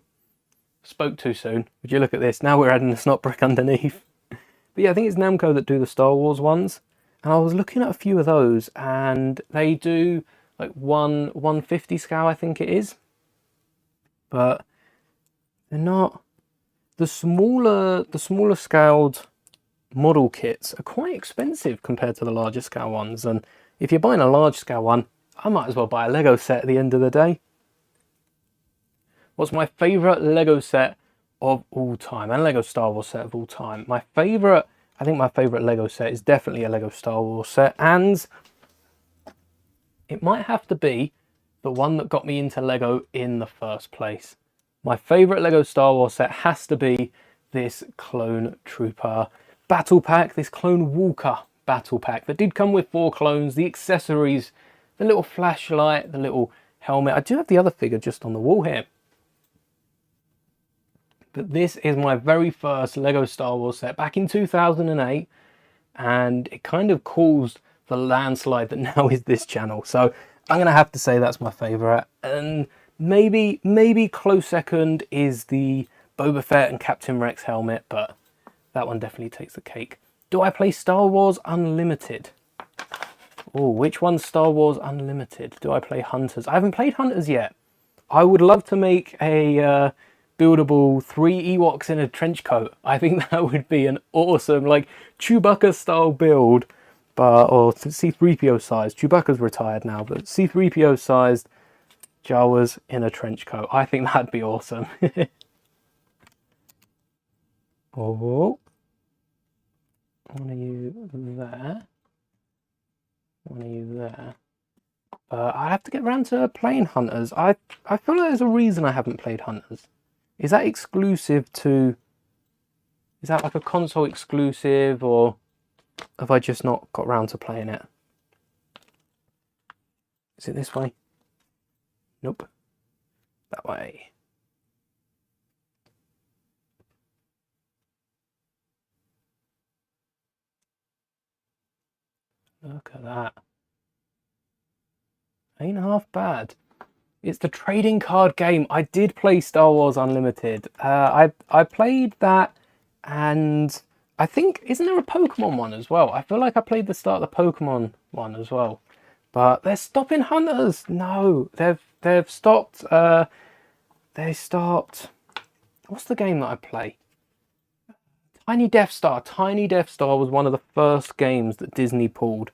Spoke too soon. Would you look at this? Now we're adding the snot brick underneath. But yeah, I think it's Namco that do the Star Wars ones. And I was looking at a few of those, and they do like 150 scale, I think it is. But they're not... The smaller scaled model kits are quite expensive compared to the larger scale ones. And if you're buying a large scale one, I might as well buy a Lego set at the end of the day. What's my favourite Lego set of all time, and Lego Star Wars set of all time? I think my favourite Lego set is definitely a Lego Star Wars set, and it might have to be the one that got me into Lego in the first place. My favourite Lego Star Wars set has to be this Clone Trooper battle pack, this Clone Walker battle pack that did come with 4 clones, the accessories, the little flashlight, the little helmet. I do have the other figure just on the wall here. But this is my very first Lego Star Wars set back in 2008, and it kind of caused the landslide that now is this channel. So I'm going to have to say that's my favourite, and maybe close second is the Boba Fett and Captain Rex helmet, but that one definitely takes the cake. Do I play Star Wars Unlimited? Oh, which one's Star Wars Unlimited? Do I play Hunters? I haven't played Hunters yet. I would love to make a buildable 3 Ewoks in a trench coat. I think that would be an awesome, like, Chewbacca style build, but or C-3PO sized. Chewbacca's retired now, but C-3PO sized Jawas in a trench coat. I think that'd be awesome. Oh, one of you there, one of you there. I have to get around to playing Hunters. I feel like there's a reason I haven't played Hunters. Is that exclusive to... Is that like a console exclusive, or have I just not got around to playing it? Is it this way? Nope. That way. Look at that. Ain't half bad. It's the trading card game. I did play Star Wars Unlimited. I played that, and I think, isn't there a Pokemon one as well? I feel like I played the start of the Pokemon one as well. But they're stopping Hunters. No, they've stopped. They stopped. What's the game that I play? Tiny Death Star. Tiny Death Star was one of the first games that Disney pulled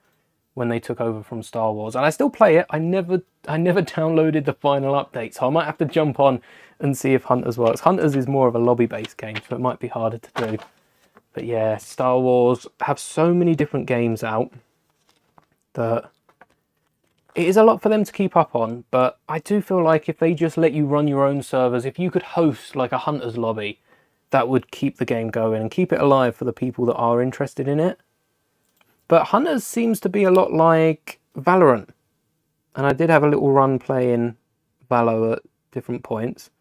when they took over from Star Wars, and I still play it. I never downloaded the final update, so I might have to jump on and see if Hunters works. Hunters is more of a lobby-based game, so it might be harder to do. But yeah, Star Wars have so many different games out that it is a lot for them to keep up on, but I do feel like if they just let you run your own servers, if you could host like a Hunters lobby, that would keep the game going and keep it alive for the people that are interested in it. But Hunters seems to be a lot like Valorant. And I did have a little run playing Valo at different points.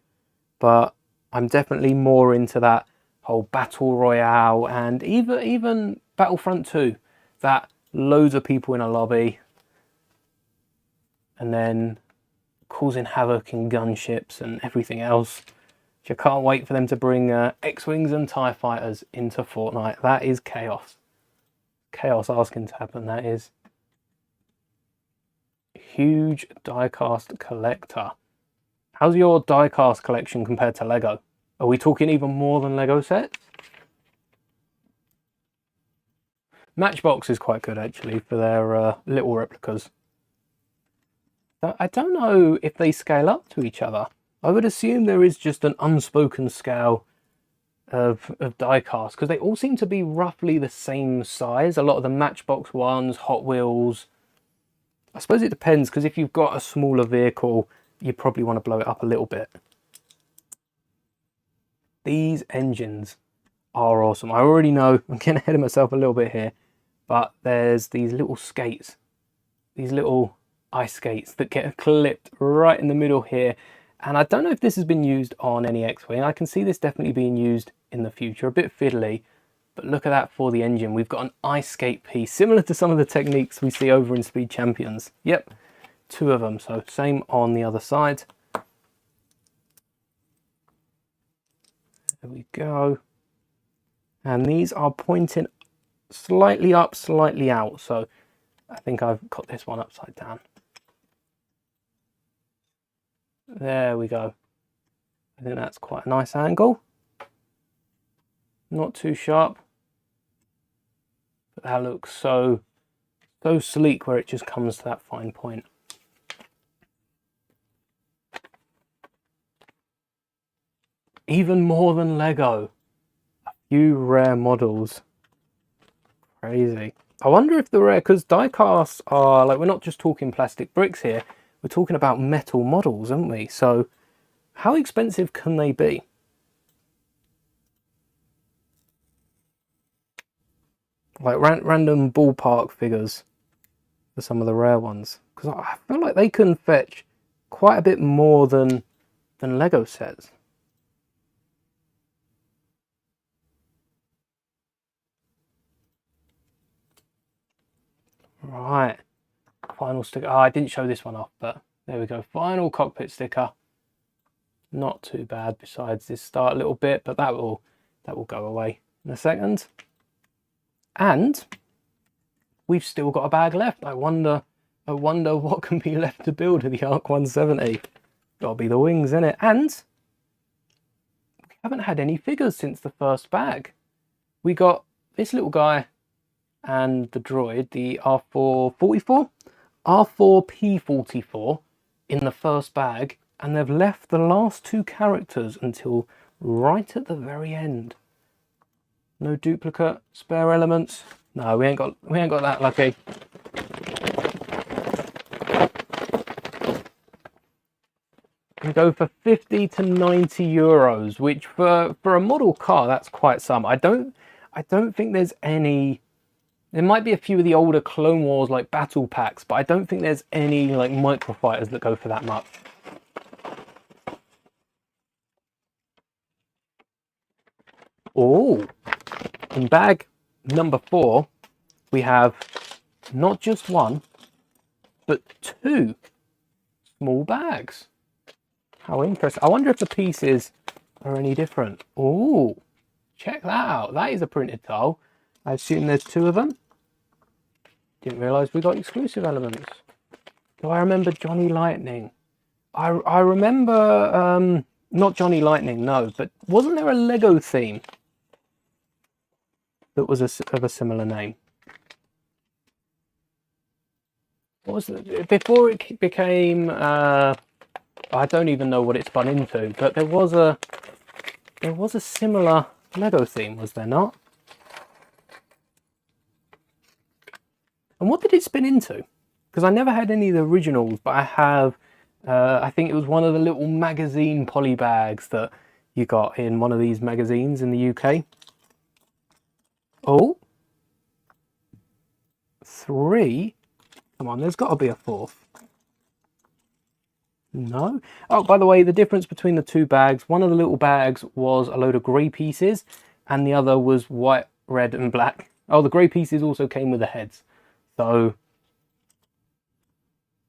But I'm definitely more into that whole Battle Royale, and even Battlefront 2. That loads of people in a lobby, and then causing havoc in gunships and everything else. Which I can't wait for them to bring X-Wings and TIE Fighters into Fortnite. That is chaos. Chaos asking to happen, that is. Huge diecast collector. How's your diecast collection compared to Lego? Are we talking even more than Lego sets? Matchbox is quite good actually for their little replicas. I don't know if they scale up to each other. I would assume there is just an unspoken scale of diecast, because they all seem to be roughly the same size. A lot of the Matchbox ones, Hot Wheels. I suppose it depends, because if you've got a smaller vehicle, you probably want to blow it up a little bit. These engines are awesome. I already know I'm getting ahead of myself a little bit here, but there's these little skates, these little ice skates that get clipped right in the middle here. And I don't know if this has been used on any X-Wing. I can see this definitely being used in the future. A bit fiddly, but look at that for the engine. We've got an ice skate piece, similar to some of the techniques we see over in Speed Champions. Yep, 2 of them. So same on the other side. There we go. And these are pointing slightly up, slightly out. So I think I've got this one upside down. There we go. I think that's quite a nice angle. Not too sharp. But that looks so sleek where it just comes to that fine point. Even more than Lego. A few rare models. Crazy. I wonder if the rare, because die casts are, like, we're not just talking plastic bricks here, we're talking about metal models, aren't we? So how expensive can they be? Like random ballpark figures for some of the rare ones, because I feel like they can fetch quite a bit more than Lego sets. Right, final sticker. Oh, I didn't show this one off, but there we go. Final cockpit sticker. Not too bad. Besides this start a little bit, but that will go away in a second. And we've still got a bag left. I wonder what can be left to build with the ARC-170. Gotta be the wings, innit? And we haven't had any figures since the first bag. We got this little guy and the droid, the R444, R4P44 in the first bag, and they've left the last two characters until right at the very end. No duplicate, spare elements. No, we ain't got that lucky. We go for 50 to 90 euros, which for a model car, that's quite some. I don't think there's any. There might be a few of the older Clone Wars like battle packs, but I don't think there's any like microfighters that go for that much. Oh, in bag number 4, we have not just one, but 2 small bags. How interesting. I wonder if the pieces are any different. Oh, check that out. That is a printed tile. I assume there's 2 of them. Didn't realise we got exclusive elements. Do I remember Johnny Lightning? I remember, not Johnny Lightning, no, but wasn't there a Lego theme that was of a similar name? What was it? Before it became, I don't even know what it spun into, but there was a similar Lego theme, was there not? And what did it spin into? Because I never had any of the originals, but I have, I think it was one of the little magazine poly bags that you got in one of these magazines in the UK. Oh, 3. Come on, there's got to be a 4th. No. Oh, by the way, the difference between the 2 bags, one of the little bags was a load of grey pieces, and the other was white, red, and black. Oh, the grey pieces also came with the heads. So,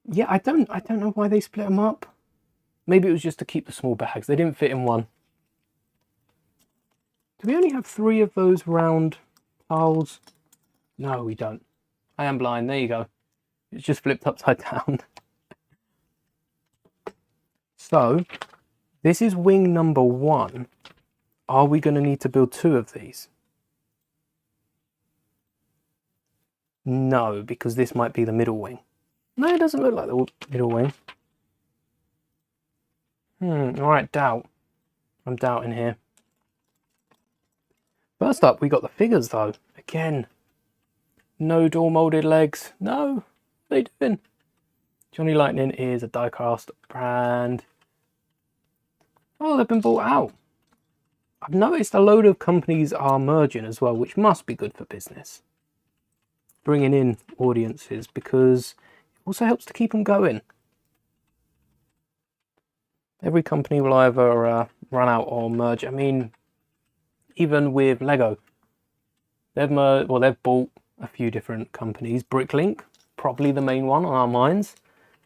yeah, I don't know why they split them up. Maybe it was just to keep the small bags. They didn't fit in one. Do we only have 3 of those round tiles? No, we don't. I am blind. There you go. It's just flipped upside down. So, this is wing number 1. Are we going to need to build 2 of these? No, because this might be the middle wing. No, it doesn't look like the middle wing. Alright, doubt. I'm doubting here. First up, we got the figures though. Again, no door molded legs. No, they doing. Johnny Lightning is a die-cast brand. Oh, they've been bought out. I've noticed a load of companies are merging as well, which must be good for business. Bringing in audiences, because it also helps to keep them going. Every company will either run out or merge. I mean, even with Lego, they've bought a few different companies. Bricklink, probably the main one on our minds.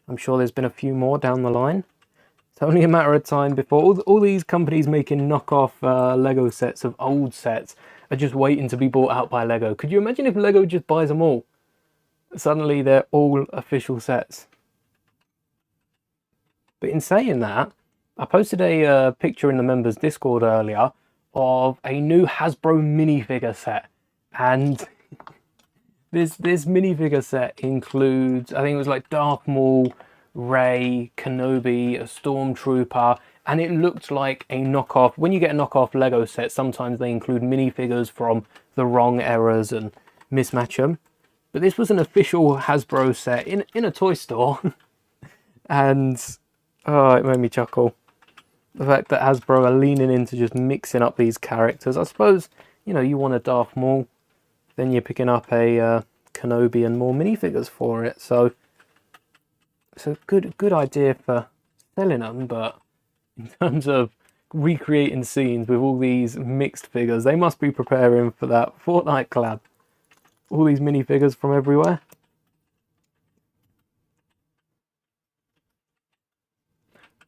I'm sure there's been a few more down the line. It's only a matter of time before all these companies making knockoff Lego sets of old sets are just waiting to be bought out by Lego. Could you imagine if Lego just buys them all? Suddenly they're all official sets. But in saying that, I posted a picture in the members Discord earlier of a new Hasbro minifigure set, and this minifigure set includes, I think it was like Darth Maul, Rey, Kenobi, a Stormtrooper, and it looked like a knockoff. When you get a knockoff Lego set, sometimes they include minifigures from the wrong eras and mismatch them. But this was an official Hasbro set in a toy store. And oh, it made me chuckle. The fact that Hasbro are leaning into just mixing up these characters. I suppose, you know, you want a Darth Maul, then you're picking up a Kenobi and more minifigures for it. So it's a good idea for selling them, but in terms of recreating scenes with all these mixed figures, they must be preparing for that Fortnite collab. All these minifigures from everywhere.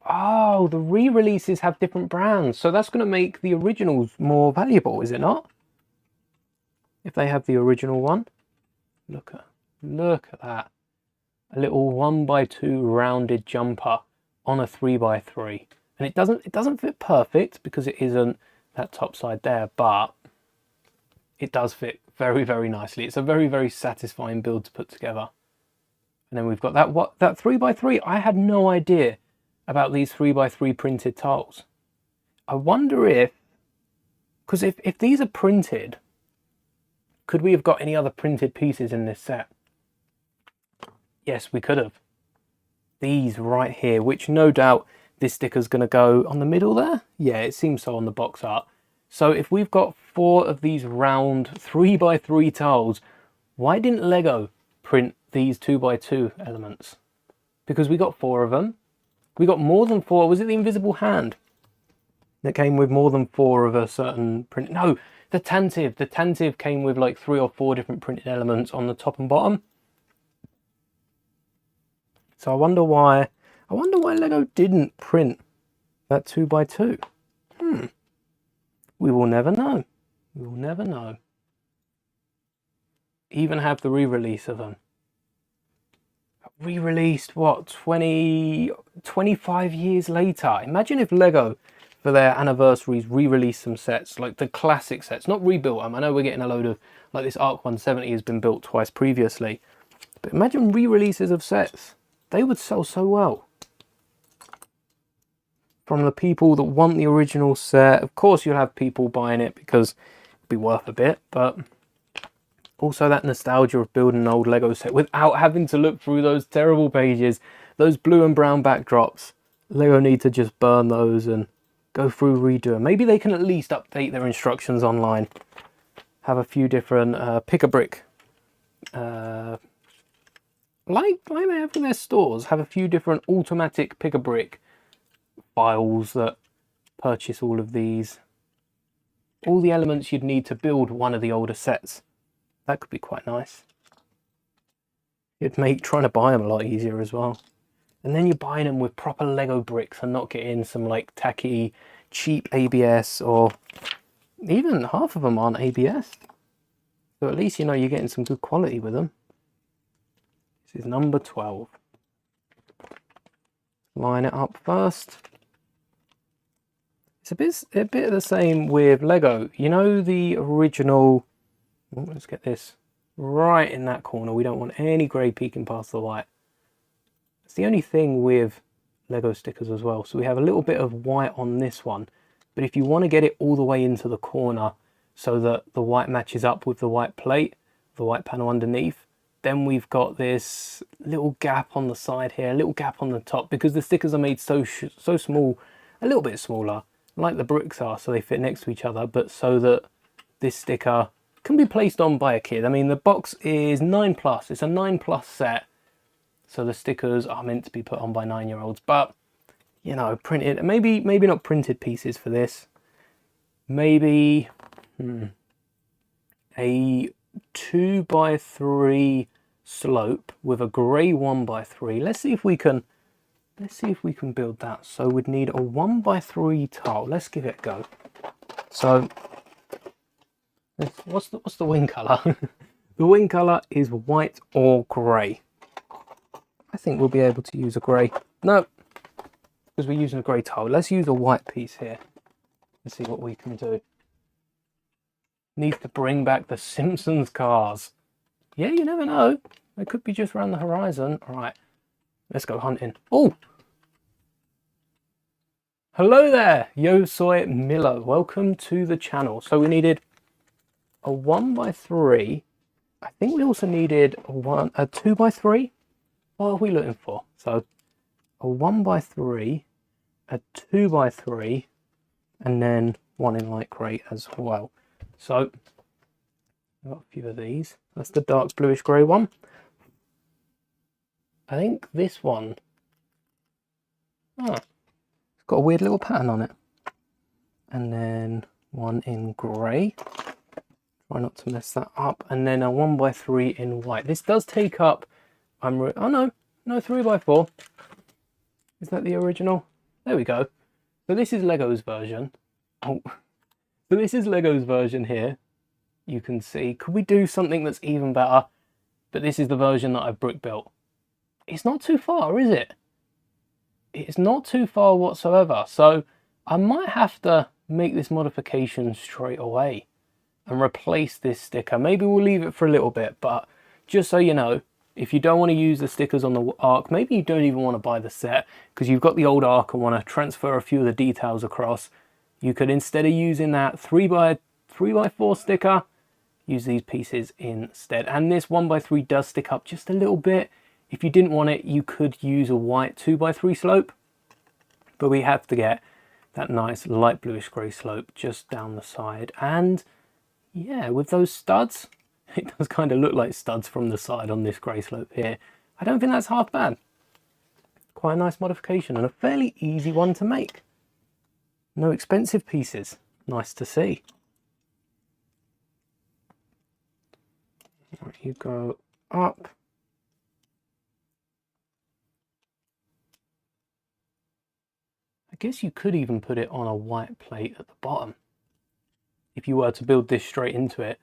Oh, the re-releases have different brands, so that's going to make the originals more valuable, is it not? If they have the original one. Look at that. A little 1x2 rounded jumper on a 3x3. And it doesn't fit perfect because it isn't that top side there, but it does fit very, very nicely. It's a very, very satisfying build to put together. And then we've got that 3x3. I had no idea about these 3x3 printed tiles. I wonder if, because if these are printed, could we have got any other printed pieces in this set? Yes, we could have. These right here, which no doubt this sticker's going to go on the middle there. Yeah, it seems so on the box art. So if we've got 4 of these round 3x3 tiles, why didn't Lego print these 2x2 elements? Because we got 4 of them. We got more than 4. Was it the invisible hand that came with more than 4 of a certain print? No, the Tantive. The Tantive came with like 3 or 4 different printed elements on the top and bottom. So I wonder why Lego didn't print that 2x2. We will never know. We will never know. Even have the re-release of them. Re-released, what, 25 years later? Imagine if Lego, for their anniversaries, re-released some sets, like the classic sets, not rebuilt them. I know we're getting a load of, like this ARC-170 has been built twice previously. But imagine re-releases of sets. They would sell so well. From the people that want the original set. Of course you'll have people buying it because it'll be worth a bit, but also that nostalgia of building an old Lego set without having to look through those terrible pages, those blue and brown backdrops. Lego need to just burn those and go through, redo them. Maybe they can at least update their instructions online. Have a few different pick-a-brick, like they have in their stores, have a few different automatic pick-a-brick files that purchase all of these, all the elements you'd need to build one of the older sets. That could be quite nice. It'd make trying to buy them a lot easier as well. And then you're buying them with proper Lego bricks and not getting some like tacky, cheap ABS, or even half of them aren't ABS. So at least you know you're getting some good quality with them. This is number 12. Line it up first. It's a bit the same with Lego. You know the original, let's get this right in that corner. We don't want any grey peeking past the white. It's the only thing with Lego stickers as well. So we have a little bit of white on this one. But if you want to get it all the way into the corner so that the white matches up with the white plate, the white panel underneath, then we've got this little gap on the side here, a little gap on the top, because the stickers are made so small, a little bit smaller, like the bricks are, so they fit next to each other, but so that this sticker can be placed on by a kid. I mean, the box is 9+, it's a 9+ set, so the stickers are meant to be put on by 9-year-olds, but, you know, printed, maybe not printed pieces for this, maybe a 2x3 slope with a grey 1x3. Let's see if we can build that. So we'd need a 1x3 tile. Let's give it a go. So what's the wing color? The wing color is white or grey. I think we'll be able to use a grey. No, because we're using a grey tile. Let's use a white piece here and see what we can do. Needs to bring back the Simpsons cars. Yeah, you never know. They could be just around the horizon. All right, let's go hunting. Oh, hello there, Yo Soy Miller. Welcome to the channel. So we needed a 1x3. I think we also needed a 2x3. What are we looking for? So a 1x3, a 2x3, and then one in light grey as well. So I've got a few of these. That's the dark bluish grey one. I think this one, it's got a weird little pattern on it. And then one in grey. Try not to mess that up. And then a 1x3 in white. This does take up, oh no, 3x4. Is that the original? There we go. So this is Lego's version. Oh, so this is Lego's version here. You can see, could we do something that's even better? But this is the version that I've brick built. It's not too far, is it? It's not too far whatsoever. So I might have to make this modification straight away and replace this sticker. Maybe we'll leave it for a little bit, but just so you know, if you don't want to use the stickers on the ARC, maybe you don't even want to buy the set because you've got the old ARC and want to transfer a few of the details across, you could, instead of using that 3x4 sticker, use these pieces instead. And this 1x3 does stick up just a little bit. If you didn't want it, you could use a white 2x3 slope, but we have to get that nice light bluish grey slope just down the side. And yeah, with those studs, it does kind of look like studs from the side on this grey slope here. I don't think that's half bad. Quite a nice modification and a fairly easy one to make. No expensive pieces. Nice to see. Right, you go up. I guess you could even put it on a white plate at the bottom. If you were to build this straight into it,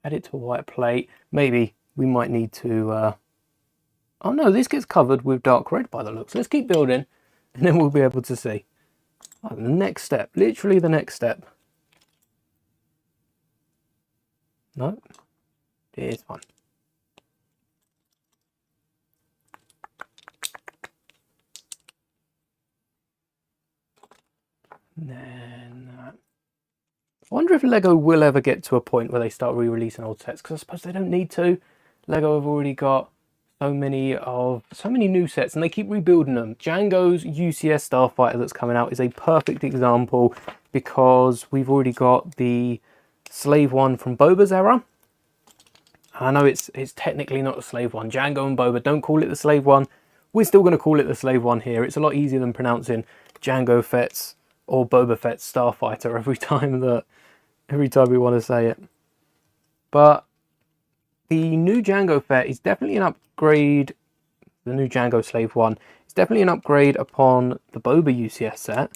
add it to a white plate. Maybe we might need to... Oh no, this gets covered with dark red by the looks. Let's keep building and then we'll be able to see. Oh, the next step, literally the next step. No, here's one. And then I wonder if Lego will ever get to a point where they start re-releasing old sets, because I suppose they don't need to. Lego have already got so many new sets and they keep rebuilding them. Django's UCS Starfighter that's coming out is a perfect example, because we've already got the Slave one from Boba's era. I know it's technically not a Slave one. Django and Boba don't call it the Slave one. We're still going to call it the Slave one here. It's a lot easier than pronouncing Jango Fett's or Boba Fett's Starfighter every time we want to say it. But the new Jango Fett is definitely an upgrade. The new Jango Slave one is definitely an upgrade upon the Boba UCS set.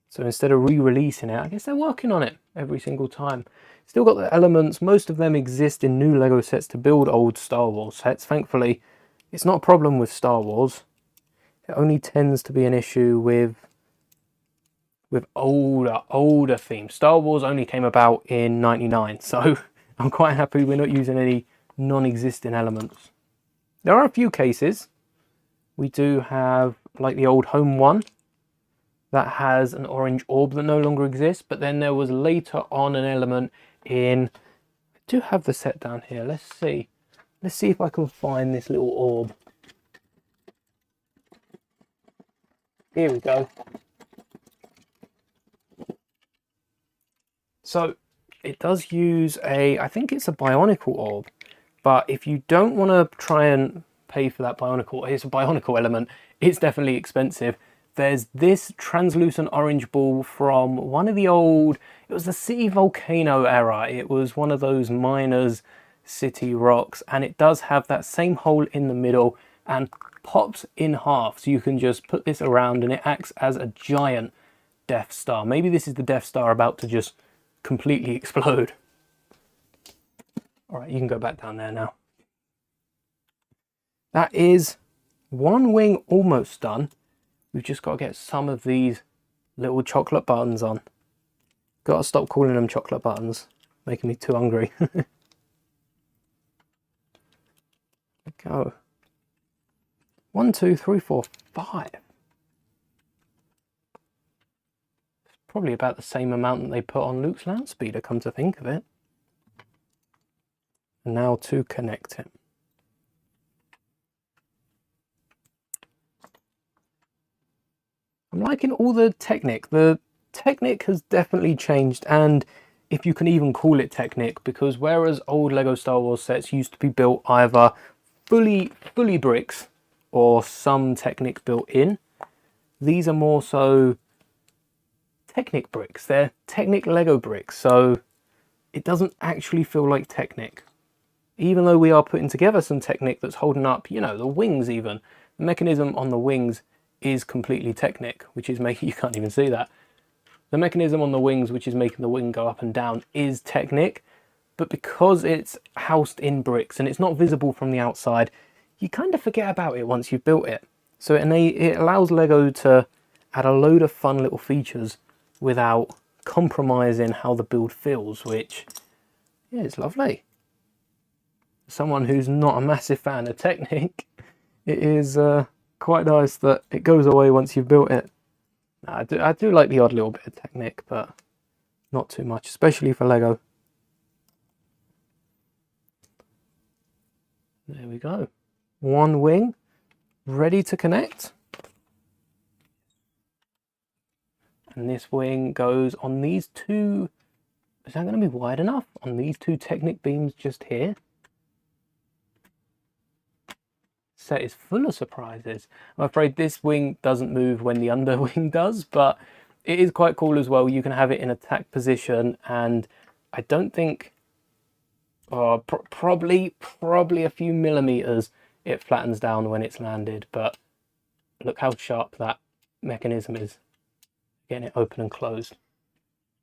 So instead of re-releasing it, I guess they're working on it every single time. Still got the elements. Most of them exist in new Lego sets to build old Star Wars sets. Thankfully, it's not a problem with Star Wars. It only tends to be an issue with older themes. Star Wars only came about in '99, so I'm quite happy we're not using any non-existing elements. There are a few cases. We do have like the old Home one that has an orange orb that no longer exists, but then there was later on an element in, I do have the set down here. Let's see if I can find this little orb. Here we go. So it does use I think it's a Bionicle orb, but if you don't want to try and pay for that Bionicle, it's a Bionicle element, it's definitely expensive. There's this translucent orange ball from one of the old, it was the City Volcano era. It was one of those miners' city rocks, and it does have that same hole in the middle and pops in half. So you can just put this around and it acts as a giant Death Star. Maybe this is the Death Star about to just completely explode. All right, you can go back down there now. That is one wing almost done. We've just got to get some of these little chocolate buttons on. Got to stop calling them chocolate buttons, making me too hungry. There we go. 1, 2, 3, 4, 5. Probably about the same amount that they put on Luke's land speeder, come to think of it. And now to connect it. I'm liking all the Technic. The Technic has definitely changed, and if you can even call it Technic, because whereas old Lego Star Wars sets used to be built either fully bricks or some Technic built in, these are more so Technic bricks. They're Technic Lego bricks, so it doesn't actually feel like Technic. Even though we are putting together some Technic that's holding up, you know, the wings even. The mechanism on the wings is completely Technic, which is making, you can't even see that. The mechanism on the wings, which is making the wing go up and down, is Technic, but because it's housed in bricks and it's not visible from the outside, you kind of forget about it once you've built it. So it allows Lego to add a load of fun little features without compromising how the build feels, which, yeah, it's lovely. Someone who's not a massive fan of Technic, it is quite nice that it goes away once you've built it. I do like the odd little bit of Technic, but not too much, especially for Lego. There we go. One wing ready to connect. And this wing goes on these two. Is that going to be wide enough? On these two Technic beams just here. Set is full of surprises. I'm afraid this wing doesn't move when the under wing does, but it is quite cool as well. You can have it in attack position, and I don't think, probably a few millimeters it flattens down when it's landed, but look how sharp that mechanism is. Getting it open and closed.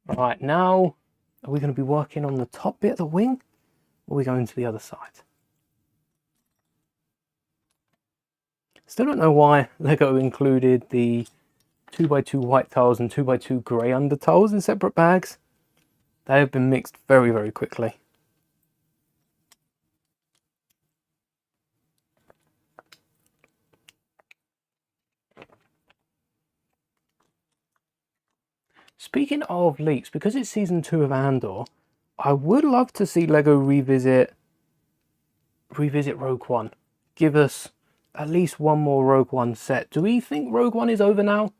Right, now are we going to be working on the top bit of the wing, or are we going to the other side? Still don't know why Lego included the 2x2 white tiles and 2x2 grey under tiles in separate bags. They have been mixed very, very quickly. Speaking of leaks, because it's season 2 of Andor, I would love to see Lego revisit Rogue One. Give us at least one more Rogue One set. Do we think Rogue One is over now?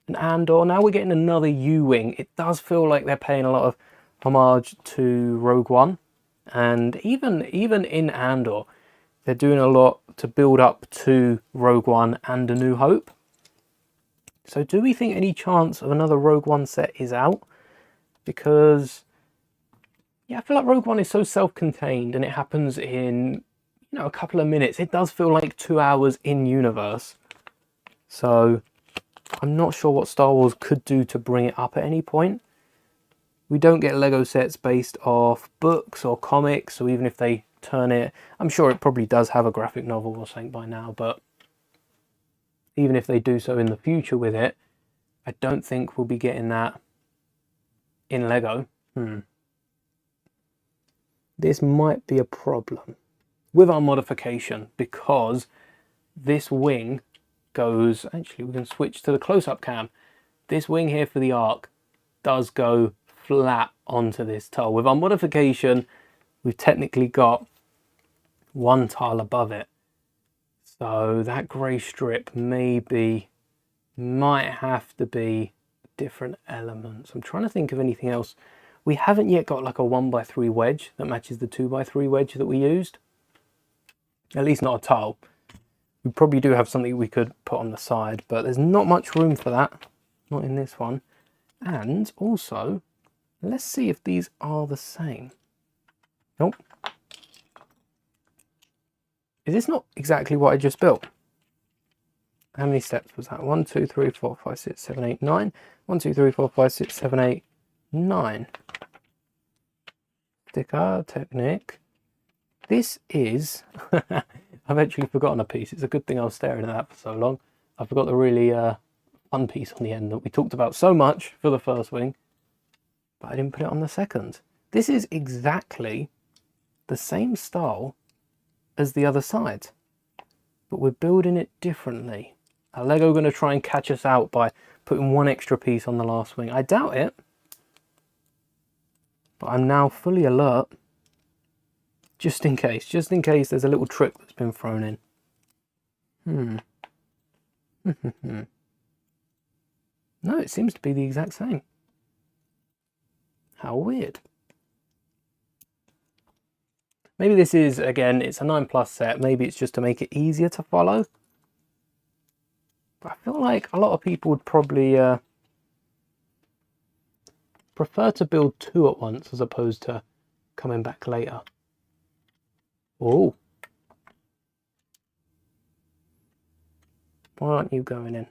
And Andor, now we're getting another U-Wing. It does feel like they're paying a lot of homage to Rogue One. And even in Andor, they're doing a lot to build up to Rogue One and A New Hope. So do we think any chance of another Rogue One set is out? Because, yeah, I feel like Rogue One is so self-contained and it happens in, you know, a couple of minutes. It does feel like 2 hours in universe. So I'm not sure what Star Wars could do to bring it up at any point. We don't get Lego sets based off books or comics, so even if they turn it, I'm sure it probably does have a graphic novel or something by now, but even if they do so in the future with it, I don't think we'll be getting that in Lego. This might be a problem with our modification, because this wing goes, actually we can switch to the close-up cam. This wing here for the ARC does go flat onto this tile. With our modification, we've technically got one tile above it. So that grey strip might have to be different elements. I'm trying to think of anything else. We haven't yet got like a 1x3 wedge that matches the 2x3 wedge that we used. At least not a tile. We probably do have something we could put on the side, but there's not much room for that. Not in this one. And also, let's see if these are the same. Nope. Is this not exactly what I just built? How many steps was that? 1, 2, 3, 4, 5, 6, 7, 8, 9. 1, 2, 3, 4, 5, 6, 7, 8, 9. sticker, Technic. This is, I've actually forgotten a piece. It's a good thing I was staring at that for so long. I forgot the really fun piece on the end that we talked about so much for the first wing, but I didn't put it on the second. This is exactly the same style as the other side, but we're building it differently. Are Lego going to try and catch us out by putting one extra piece on the last wing? I doubt it, but I'm now fully alert, just in case there's a little trick that's been thrown in. No, it seems to be the exact same. How weird. Maybe this is, again, it's a 9+ set. Maybe it's just to make it easier to follow. But I feel like a lot of people would probably prefer to build 2 at once as opposed to coming back later. Oh. Why aren't you going in?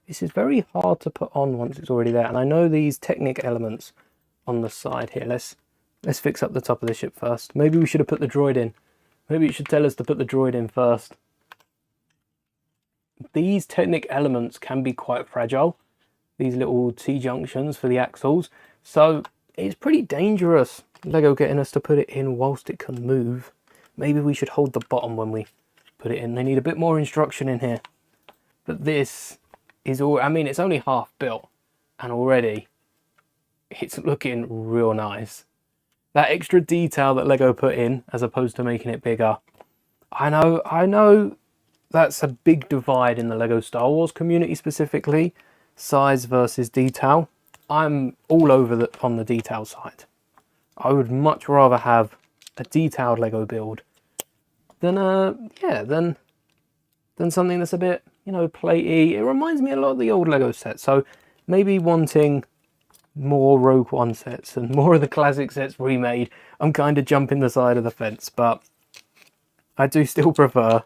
This is very hard to put on once it's already there. And I know these Technic elements on the side here. Let's fix up the top of the ship first. Maybe we should have put the droid in. Maybe it should tell us to put the droid in first. These Technic elements can be quite fragile. These little T-junctions for the axles. So it's pretty dangerous, Lego getting us to put it in whilst it can move. Maybe we should hold the bottom when we put it in. They need a bit more instruction in here. But this is all, I mean, it's only half built and already it's looking real nice. That extra detail that Lego put in as opposed to making it bigger. I know that's a big divide in the Lego Star Wars community specifically, size versus detail. I'm all over on the detail side. I would much rather have a detailed Lego build than than something that's a bit, you know, platey. It reminds me a lot of the old Lego sets. So maybe wanting more Rogue One sets and more of the classic sets remade, I'm kind of jumping the side of the fence, but I do still prefer,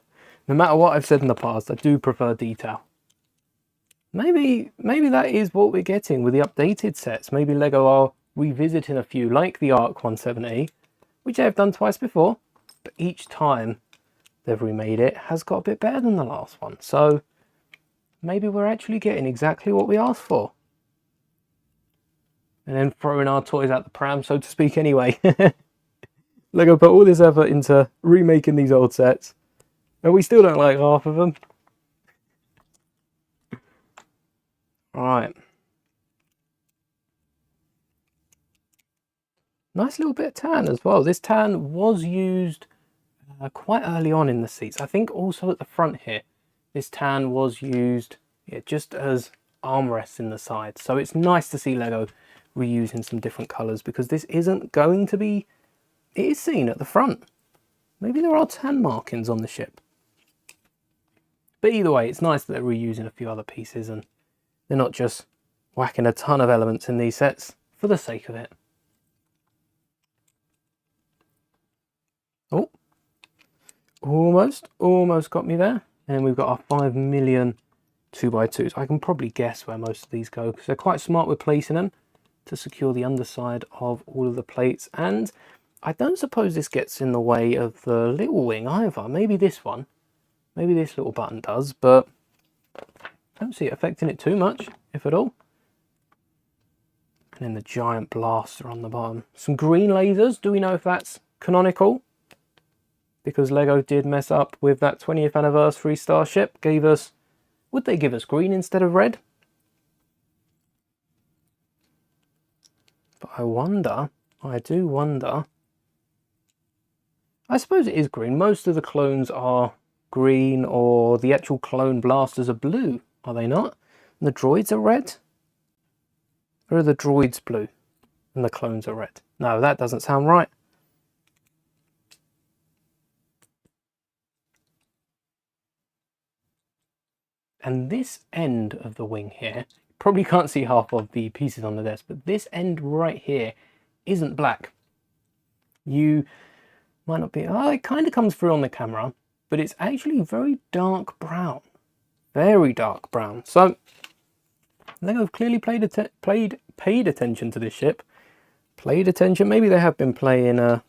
no matter what I've said in the past, I do prefer detail. Maybe that is what we're getting with the updated sets. Maybe Lego are revisiting a few, like the ARC-170, which they've done twice before, but each time they've remade it has got a bit better than the last one. So maybe we're actually getting exactly what we asked for. And then throwing our toys out the pram, so to speak, anyway. Lego put all this effort into remaking these old sets, and we still don't like half of them. Right. Nice little bit of tan as well. This tan was used quite early on in the seats. I think also at the front here, this tan was used just as armrests in the side. So it's nice to see Lego reusing some different colours, because this isn't going to be, it is seen at the front. Maybe there are tan markings on the ship. But either way, it's nice that they're reusing a few other pieces and they're not just whacking a ton of elements in these sets for the sake of it. Oh, almost got me there. And then we've got our 5 million 2x2s. I can probably guess where most of these go, because they're quite smart with placing them to secure the underside of all of the plates. And I don't suppose this gets in the way of the little wing either. Maybe this one, maybe this little button does, but I don't see it affecting it too much, if at all. And then the giant blaster on the bottom. Some green lasers. Do we know if that's canonical? Because Lego did mess up with that 20th anniversary Starship. Gave us, would they give us green instead of red? But I do wonder. I suppose it is green. Most of the clones are green, or the actual clone blasters are blue, are they not? And the droids are red? Or are the droids blue and the clones are red? No, that doesn't sound right. And this end of the wing here, probably can't see half of the pieces on the desk, but this end right here isn't black. You might not be, oh, it kind of comes through on the camera, but it's actually very dark brown. Very dark brown. So Lego have clearly paid attention to this ship, played attention. Maybe they have been playing,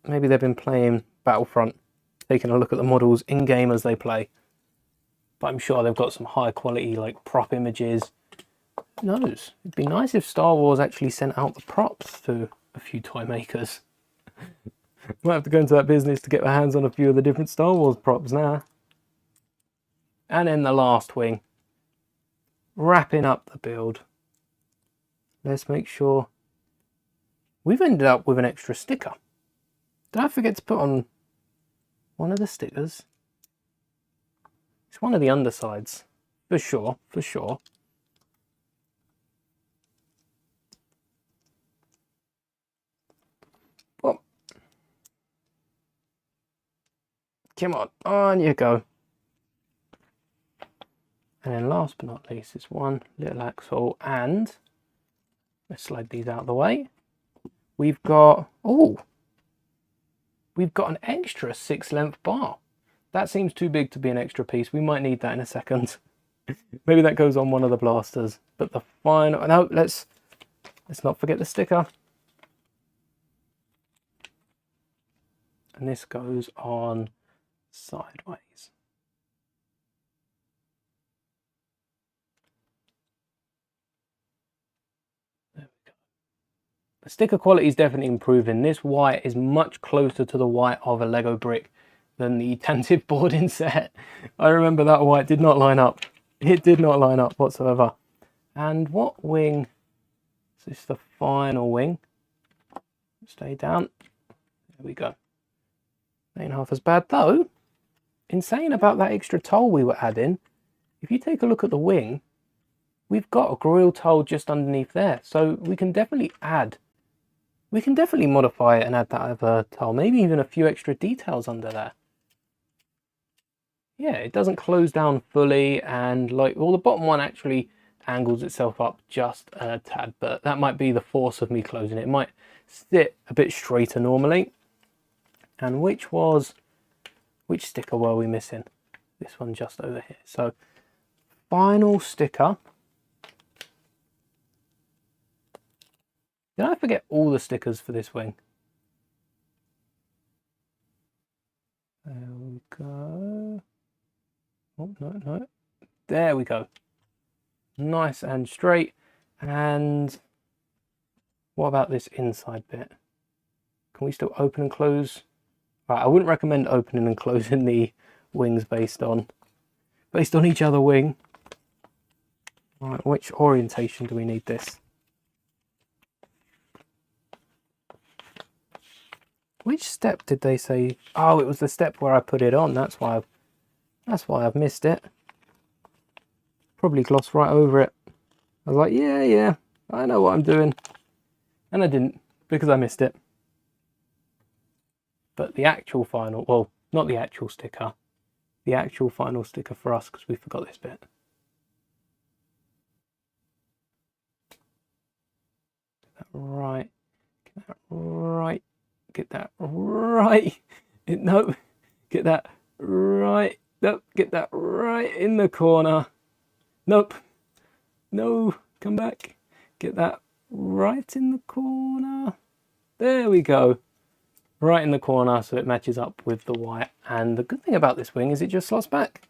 maybe they've been playing Battlefront, taking a look at the models in-game as they play. But I'm sure they've got some high quality like prop images. Who knows? It'd be nice if Star Wars actually sent out the props to a few toy makers. Might have to go into that business to get my hands on a few of the different Star Wars props now. And then the last wing. Wrapping up the build. Let's make sure. We've ended up with an extra sticker. Did I forget to put on one of the stickers? It's one of the undersides. For sure, for sure. Oh. Come on you go. And then last but not least is one little axle, and let's slide these out of the way. We've got, we've got an extra 6-length bar. That seems too big to be an extra piece. We might need that in a second. Maybe that goes on one of the blasters. But the final, no, let's not forget the sticker. And this goes on sideways. The sticker quality is definitely improving. This white is much closer to the white of a Lego brick than the Tantive boarding set. I remember that white did not line up. It did not line up whatsoever. And what wing? Is this the final wing? Stay down. There we go. Ain't half as bad though. Insane about that extra toll we were adding. If you take a look at the wing, we've got a grill toll just underneath there. So we can definitely add. We can definitely modify it and add that other toll. Maybe even a few extra details under there. Yeah, it doesn't close down fully, and like, well, the bottom one actually angles itself up just a tad, but that might be the force of me closing it. It might sit a bit straighter normally. And which sticker were we missing? This one just over here. So final sticker. Did I forget all the stickers for this wing? There we go. Oh, no. There we go. Nice and straight. And what about this inside bit? Can we still open and close? Right, I wouldn't recommend opening and closing the wings based on each other wing. Right, which orientation do we need this? Which step did they say? Oh, it was the step where I put it on. That's why I've missed it. Probably glossed right over it. I was like, yeah, I know what I'm doing. And I didn't, because I missed it. But the actual final, well, not the actual sticker. The actual final sticker for us, because we forgot this bit. Get that right. Get that right. Get that right. No, get that right. Nope, get that right in the corner. Nope. No, come back. Get that right in the corner. There we go. Right in the corner, so it matches up with the white. And the good thing about this wing is it just slots back.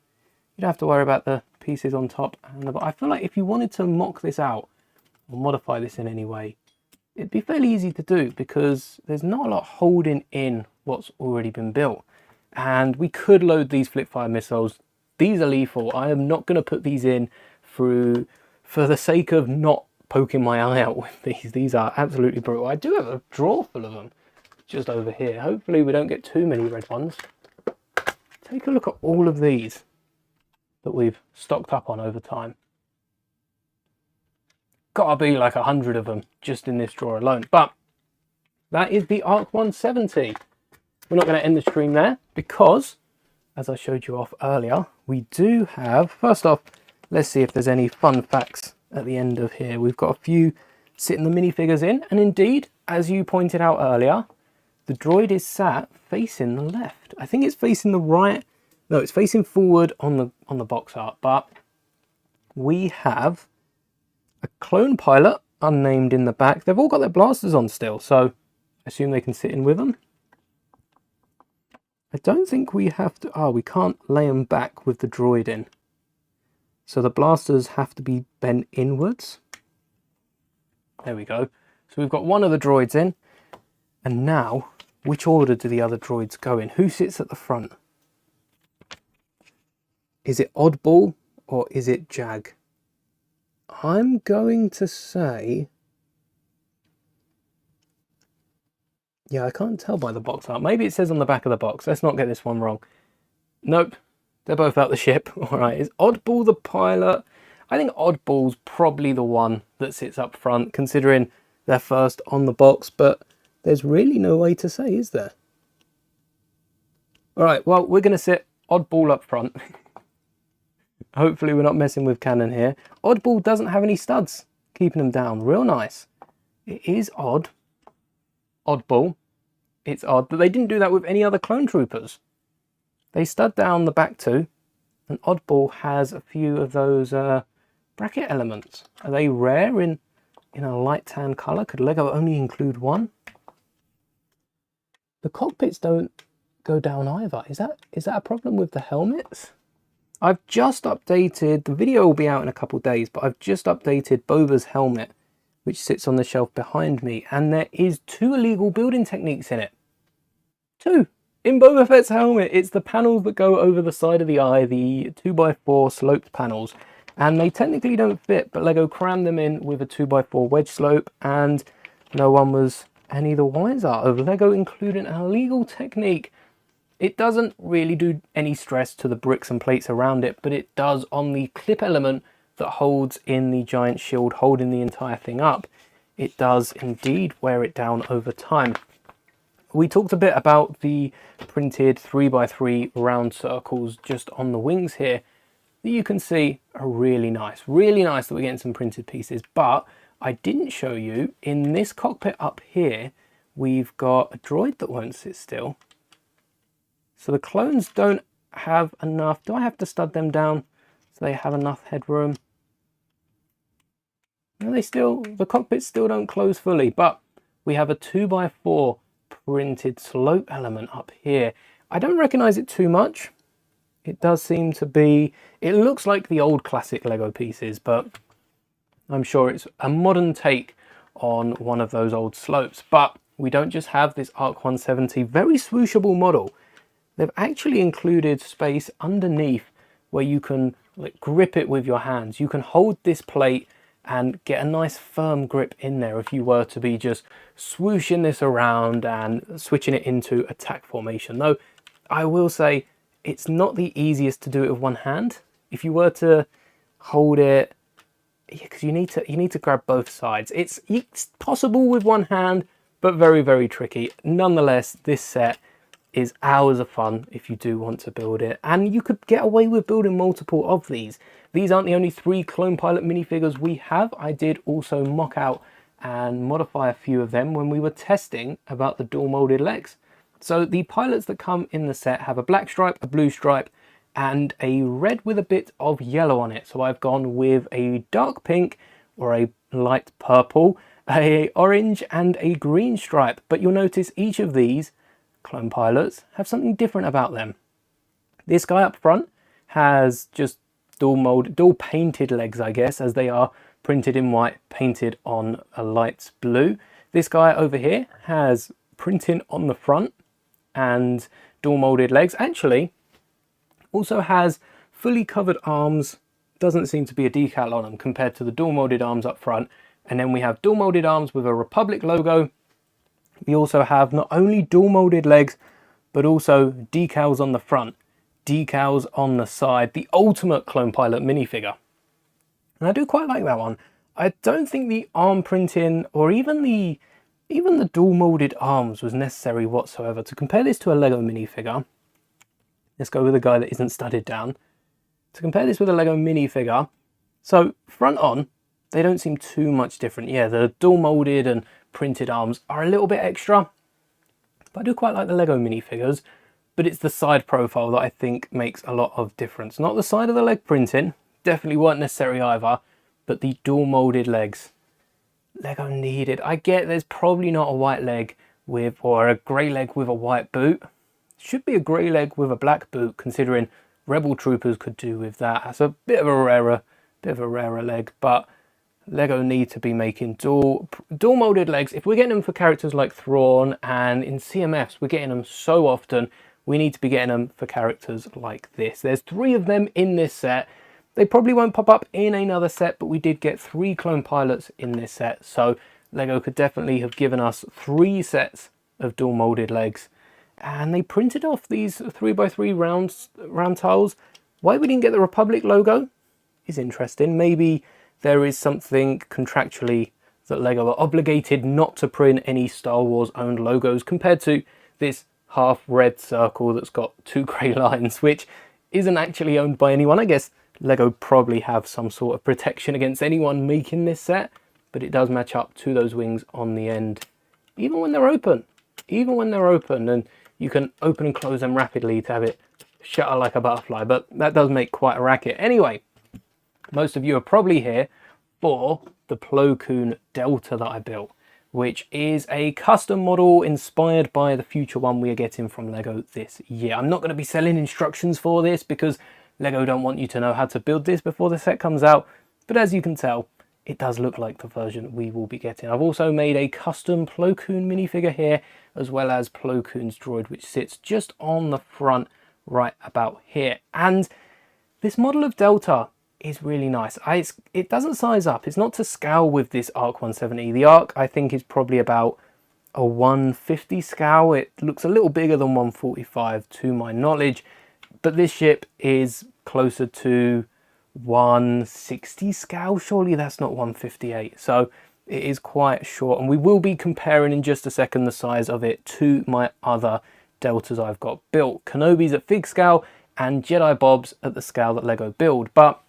You don't have to worry about the pieces on top and the bottom. I feel like if you wanted to mock this out or modify this in any way, it'd be fairly easy to do, because there's not a lot holding in what's already been built. And we could load these flip-fire missiles. These are lethal. I am not going to put these in for the sake of not poking my eye out with these. These are absolutely brutal. I do have a drawer full of them just over here. Hopefully we don't get too many red ones. Take a look at all of these that we've stocked up on over time. Gotta be like 100 of them just in this drawer alone. But that is the ARC-170. We're not going to end the stream there, because as I showed you off earlier, we do have, first off, let's see if there's any fun facts at the end of here. We've got a few sitting the minifigures in, and indeed, as you pointed out earlier, the droid is sat facing the left. I think it's facing the right. No, it's facing forward on the box art, but we have a clone pilot unnamed in the back. They've all got their blasters on still, so I assume they can sit in with them. I don't think we have to... Oh, we can't lay them back with the droid in. So the blasters have to be bent inwards. There we go. So we've got one of the droids in. And now, which order do the other droids go in? Who sits at the front? Is it Oddball or is it Jag? I'm going to say... Yeah, I can't tell by the box art. Maybe it says on the back of the box. Let's not get this one wrong. Nope. They're both out the ship. All right. Is Oddball the pilot? I think Oddball's probably the one that sits up front, considering they're first on the box. But there's really no way to say, is there? All right. Well, we're going to sit Oddball up front. Hopefully we're not messing with canon here. Oddball doesn't have any studs keeping them down. Real nice. It is odd. Oddball. It's odd that they didn't do that with any other clone troopers. They stud down the back two, and Oddball has a few of those bracket elements. Are they rare in a light tan colour? Could LEGO only include one? The cockpits don't go down either. Is that a problem with the helmets? I've just updated, the video will be out in a couple of days, but I've just updated Boba's helmet, which sits on the shelf behind me, and there is 2 illegal building techniques in it. 2! In Boba Fett's helmet, it's the panels that go over the side of the eye, the 2x4 sloped panels, and they technically don't fit, but LEGO crammed them in with a 2x4 wedge slope, and no one was any the wiser of LEGO including an illegal technique. It doesn't really do any stress to the bricks and plates around it, but it does on the clip element that holds in the giant shield, holding the entire thing up. It does indeed wear it down over time. We talked a bit about the printed 3x3 round circles just on the wings here that you can see are really nice. Really nice that we're getting some printed pieces, but I didn't show you in this cockpit up here, we've got a droid that won't sit still. So the clones don't have enough. Do I have to stud them down so they have enough headroom? No, the cockpits still don't close fully, but we have a 2x4 printed slope element up here. I don't recognize it too much. It does seem to be, it looks like the old classic LEGO pieces, but I'm sure it's a modern take on one of those old slopes. But we don't just have this ARC-170 very swooshable model. They've actually included space underneath where you can grip it with your hands. You can hold this plate and get a nice firm grip in there if you were to be just swooshing this around and switching it into attack formation. Though I will say it's not the easiest to do it with one hand. If you were to hold it, because you need to grab both sides. It's possible with one hand, but very, very tricky. Nonetheless, this set is hours of fun if you do want to build it, and you could get away with building multiple of these. These aren't the only 3 Clone Pilot minifigures we have. I did also mock out and modify a few of them when we were testing about the dual molded legs. So the pilots that come in the set have a black stripe, a blue stripe, and a red with a bit of yellow on it. So I've gone with a dark pink or a light purple, a orange and a green stripe. But you'll notice each of these clone pilots have something different about them. This guy up front has just dual painted legs, I guess, as they are printed in white, painted on a light blue. This guy over here has printing on the front and dual molded legs. Actually, also has fully covered arms. Doesn't seem to be a decal on them compared to the dual molded arms up front. And then we have dual molded arms with a Republic logo. We also have not only dual molded legs, but also decals on the front, decals on the side, the ultimate Clone Pilot minifigure. And I do quite like that one. I don't think the arm printing or even the dual molded arms was necessary whatsoever. To compare this to a LEGO minifigure, let's go with a guy that isn't studded down. To compare this with a LEGO minifigure, so front on, they don't seem too much different. Yeah, the dual molded and printed arms are a little bit extra, but I do quite like the LEGO minifigures, but it's the side profile that I think makes a lot of difference. Not the side of the leg printing, definitely weren't necessary either, but the dual molded legs. Lego needed. I get there's probably not a white leg with, or a grey leg with a white boot. Should be a grey leg with a black boot, considering Rebel Troopers could do with that. That's a bit of a rarer leg, but Lego need to be making dual molded legs. If we're getting them for characters like Thrawn, and in CMFs we're getting them so often, we need to be getting them for characters like this. There's 3 of them in this set. They probably won't pop up in another set, but we did get 3 clone pilots in this set, so Lego could definitely have given us 3 sets of dual molded legs. And they printed off these 3x3 round tiles. Why we didn't get the Republic logo is interesting. Maybe there is something contractually that Lego are obligated not to print any Star Wars owned logos, compared to this half red circle that's got 2 grey lines, which isn't actually owned by anyone. I guess Lego probably have some sort of protection against anyone making this set, but it does match up to those wings on the end, even when they're open. And you can open and close them rapidly to have it shutter like a butterfly, but that does make quite a racket. Anyway, most of you are probably here for the Plo Koon Delta that I built, which is a custom model inspired by the future one we are getting from Lego this year. I'm not going to be selling instructions for this because Lego don't want you to know how to build this before the set comes out, but as you can tell, it does look like the version we will be getting. I've also made a custom Plo Koon minifigure here, as well as Plo Koon's droid, which sits just on the front right about here. And this model of Delta is really nice. It doesn't size up. It's not to scale with this ARC-170. The ARC, I think, is probably about a 150 scale. It looks a little bigger than 145 to my knowledge, but this ship is closer to 160 scale. Surely that's not 158. So it is quite short, and we will be comparing in just a second the size of it to my other Deltas I've got built. Kenobi's at fig scale and Jedi Bob's at the scale that Lego build. But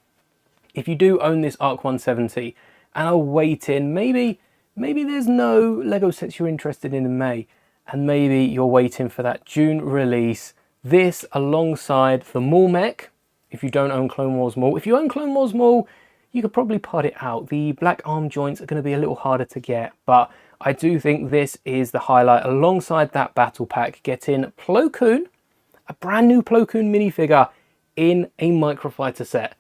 if you do own this ARC-170 and are waiting, maybe there's no Lego sets you're interested in May, and maybe you're waiting for that June release, this alongside the Maul mech, if you don't own Clone Wars Maul. If you own Clone Wars Maul, you could probably part it out. The black arm joints are going to be a little harder to get, but I do think this is the highlight alongside that battle pack, getting Plo Koon, a brand new Plo Koon minifigure in a microfighter set.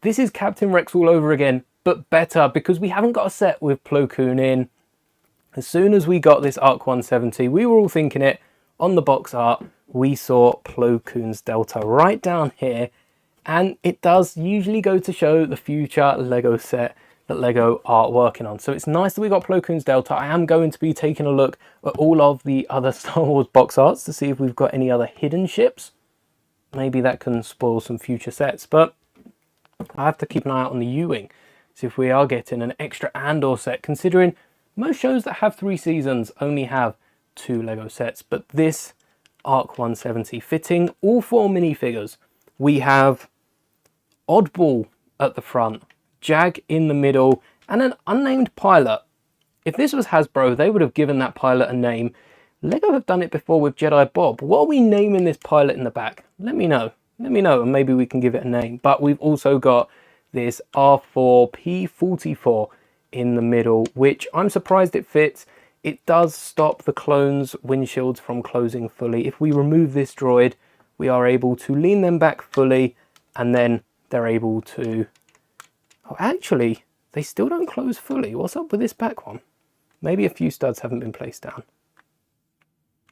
This is Captain Rex all over again, but better, because we haven't got a set with Plo Koon in. As soon as we got this ARC-170, we were all thinking it. On the box art, we saw Plo Koon's Delta right down here, and it does usually go to show the future Lego set that Lego are working on. So it's nice that we got Plo Koon's Delta. I am going to be taking a look at all of the other Star Wars box arts to see if we've got any other hidden ships. Maybe that can spoil some future sets, but I have to keep an eye out on the U-Wing, see if we are getting an extra Andor set, considering most shows that have 3 seasons only have 2 Lego sets. But this ARC-170 fitting all 4 minifigures. We have Oddball at the front, Jag in the middle, and an unnamed pilot. If this was Hasbro, they would have given that pilot a name. Lego have done it before with Jedi Bob. What are we naming this pilot in the back? Let me know, and maybe we can give it a name. But we've also got this R4P44 in the middle, which I'm surprised it fits. It does stop the clones' windshields from closing fully. If we remove this droid, we are able to lean them back fully, and then they're able to... Oh, actually, they still don't close fully. What's up with this back one? Maybe a few studs haven't been placed down.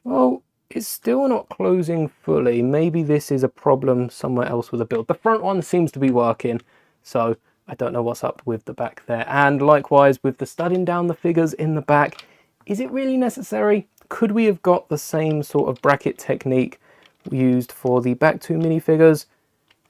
Well, it's still not closing fully. Maybe this is a problem somewhere else with the build. The front one seems to be working, so I don't know what's up with the back there. And likewise with the studding down the figures in the back, is it really necessary? Could we have got the same sort of bracket technique used for the back 2 minifigures?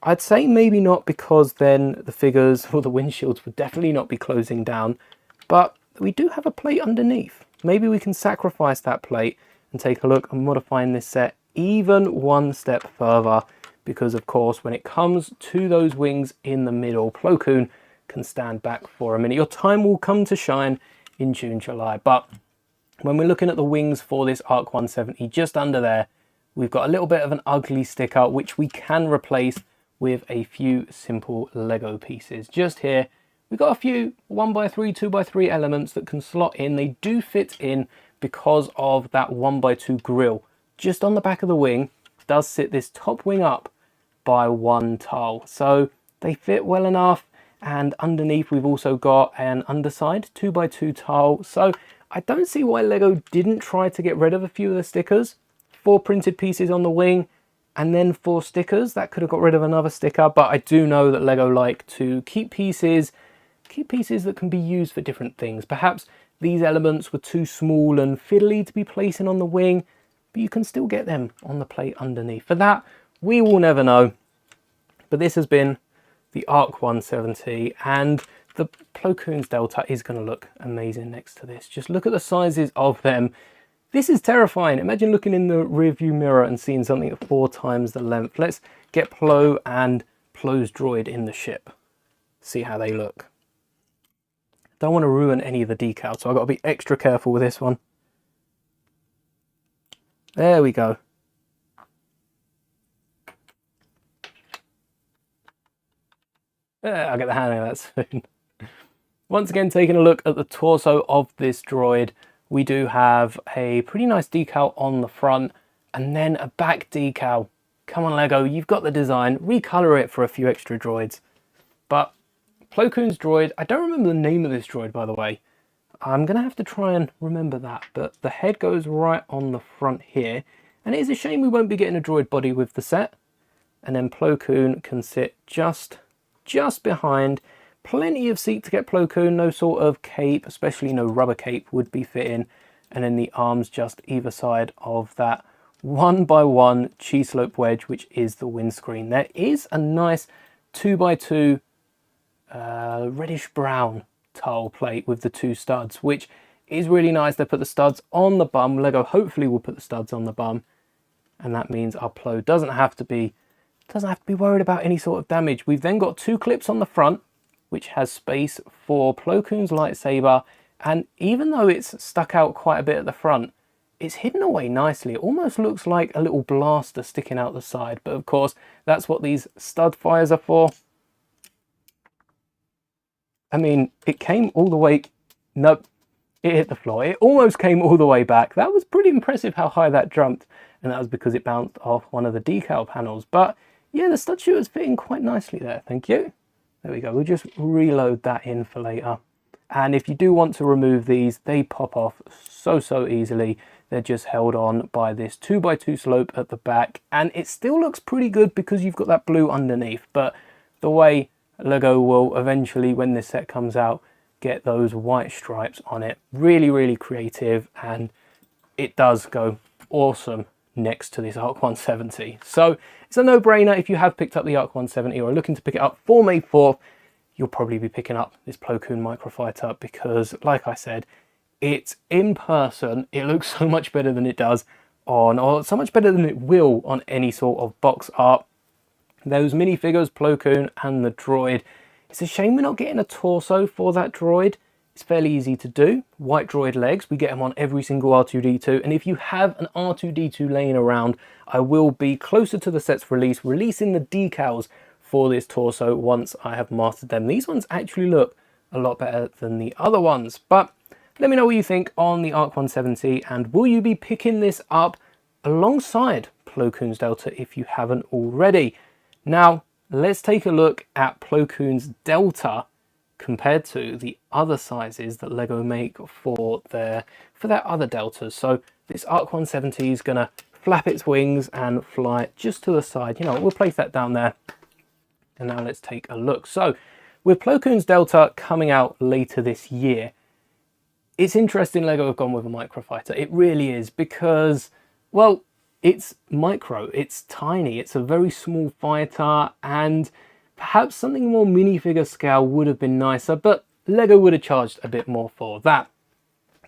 I'd say maybe not, because then the figures or the windshields would definitely not be closing down. But we do have a plate underneath. Maybe we can sacrifice that plate and take a look at modifying this set even one step further, because of course when it comes to those wings in the middle, Plo Koon can stand back for a minute. Your time will come to shine in June, July. But when we're looking at the wings for this ARC-170, just under there, we've got a little bit of an ugly sticker, which we can replace with a few simple Lego pieces. Just here, we've got a few 1x3, 2x3 elements that can slot in. They do fit in because of that 1x2 grille. Just on the back of the wing does sit this top wing up by 1 tile. So they fit well enough. And underneath we've also got an underside 2x2 tile. So I don't see why Lego didn't try to get rid of a few of the stickers. 4 printed pieces on the wing and then 4 stickers. That could have got rid of another sticker, but I do know that Lego like to keep pieces that can be used for different things. Perhaps these elements were too small and fiddly to be placing on the wing, but you can still get them on the plate underneath. For that, we will never know. But this has been the ARC-170, and the Plo Koon's Delta is going to look amazing next to this. Just look at the sizes of them. This is terrifying. Imagine looking in the rear view mirror and seeing something at 4 times the length. Let's get Plo and Plo's droid in the ship. See how they look. Don't want to ruin any of the decals, so I've got to be extra careful with this one. There we go. I'll get the hang of that soon. Once again, taking a look at the torso of this droid, we do have a pretty nice decal on the front and then a back decal. Come on Lego, you've got the design, recolor it for a few extra droids. But Plo Koon's droid, I don't remember the name of this droid by the way. I'm going to have to try and remember that, but the head goes right on the front here. And it is a shame we won't be getting a droid body with the set. And then Plo Koon can sit just behind. Plenty of seat to get Plo Koon, no sort of cape, especially no rubber cape would be fitting. And then the arms just either side of that 1x1 cheese slope wedge, which is the windscreen. There is a nice 2x2 reddish brown tile plate with the 2 studs, which is really nice. They put the studs on the bum. Lego hopefully will put the studs on the bum, and that means our Plo doesn't have to be worried about any sort of damage. We've then got 2 clips on the front, which has space for Plo Koon's lightsaber, and even though it's stuck out quite a bit at the front, it's hidden away nicely. It almost looks like a little blaster sticking out the side, but of course that's what these stud fires are for. I mean, it came all the way, nope, it hit the floor. It almost came all the way back. That was pretty impressive how high that jumped, and that was because it bounced off one of the decal panels. But yeah, the stud shooter's fitting quite nicely there, thank you. There we go, we'll just reload that in for later. And if you do want to remove these, they pop off so easily. They're just held on by this 2x2 slope at the back, and it still looks pretty good because you've got that blue underneath. But the way Lego will eventually, when this set comes out, get those white stripes on it, really creative, and it does go awesome next to this ARC-170. So it's a no-brainer. If you have picked up the ARC-170 or are looking to pick it up for May 4th, you'll probably be picking up this Plo Koon microfighter because, like I said, it's in person, it looks so much better than it does on, or so much better than it will on any sort of box art. Those minifigures, Plo Koon and the droid, it's a shame we're not getting a torso for that droid. It's fairly easy to do. White droid legs, we get them on every single R2-D2, and if you have an R2-D2 laying around, I will be closer to the set's release, releasing the decals for this torso once I have mastered them. These ones actually look a lot better than the other ones, but let me know what you think on the ARC-170, and will you be picking this up alongside Plo Koon's Delta if you haven't already? Now, let's take a look at Plo Koon's Delta compared to the other sizes that Lego make for their other Deltas. So this ARC-170 is going to flap its wings and fly just to the side. You know, we'll place that down there. And now let's take a look. So with Plo Koon's Delta coming out later this year, it's interesting Lego have gone with a microfighter. It really is, because, well, it's micro, it's tiny, it's a very small fighter, and perhaps something more minifigure scale would have been nicer, but Lego would have charged a bit more for that.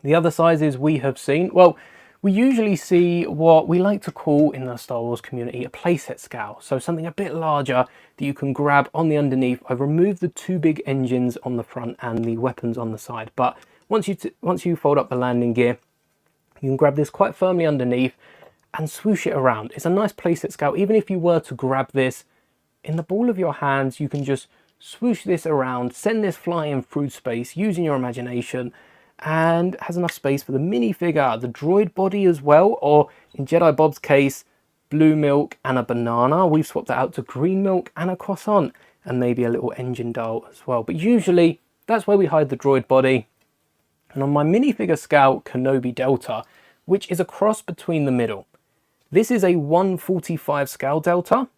The other sizes we have seen, well, we usually see what we like to call in the Star Wars community a playset scale. So something a bit larger that you can grab on the underneath. I've removed the 2 big engines on the front and the weapons on the side, but once you fold up the landing gear, you can grab this quite firmly underneath and swoosh it around. It's a nice playset scale. Even if you were to grab this in the ball of your hands, you can just swoosh this around, send this flying through space using your imagination, and has enough space for the minifigure, the droid body as well, or in Jedi Bob's case, blue milk and a banana. We've swapped that out to green milk and a croissant, and maybe a little engine dial as well. But usually that's where we hide the droid body. And on my minifigure Scout Kenobi Delta, which is a cross between the middle, this is a 145 scale Delta,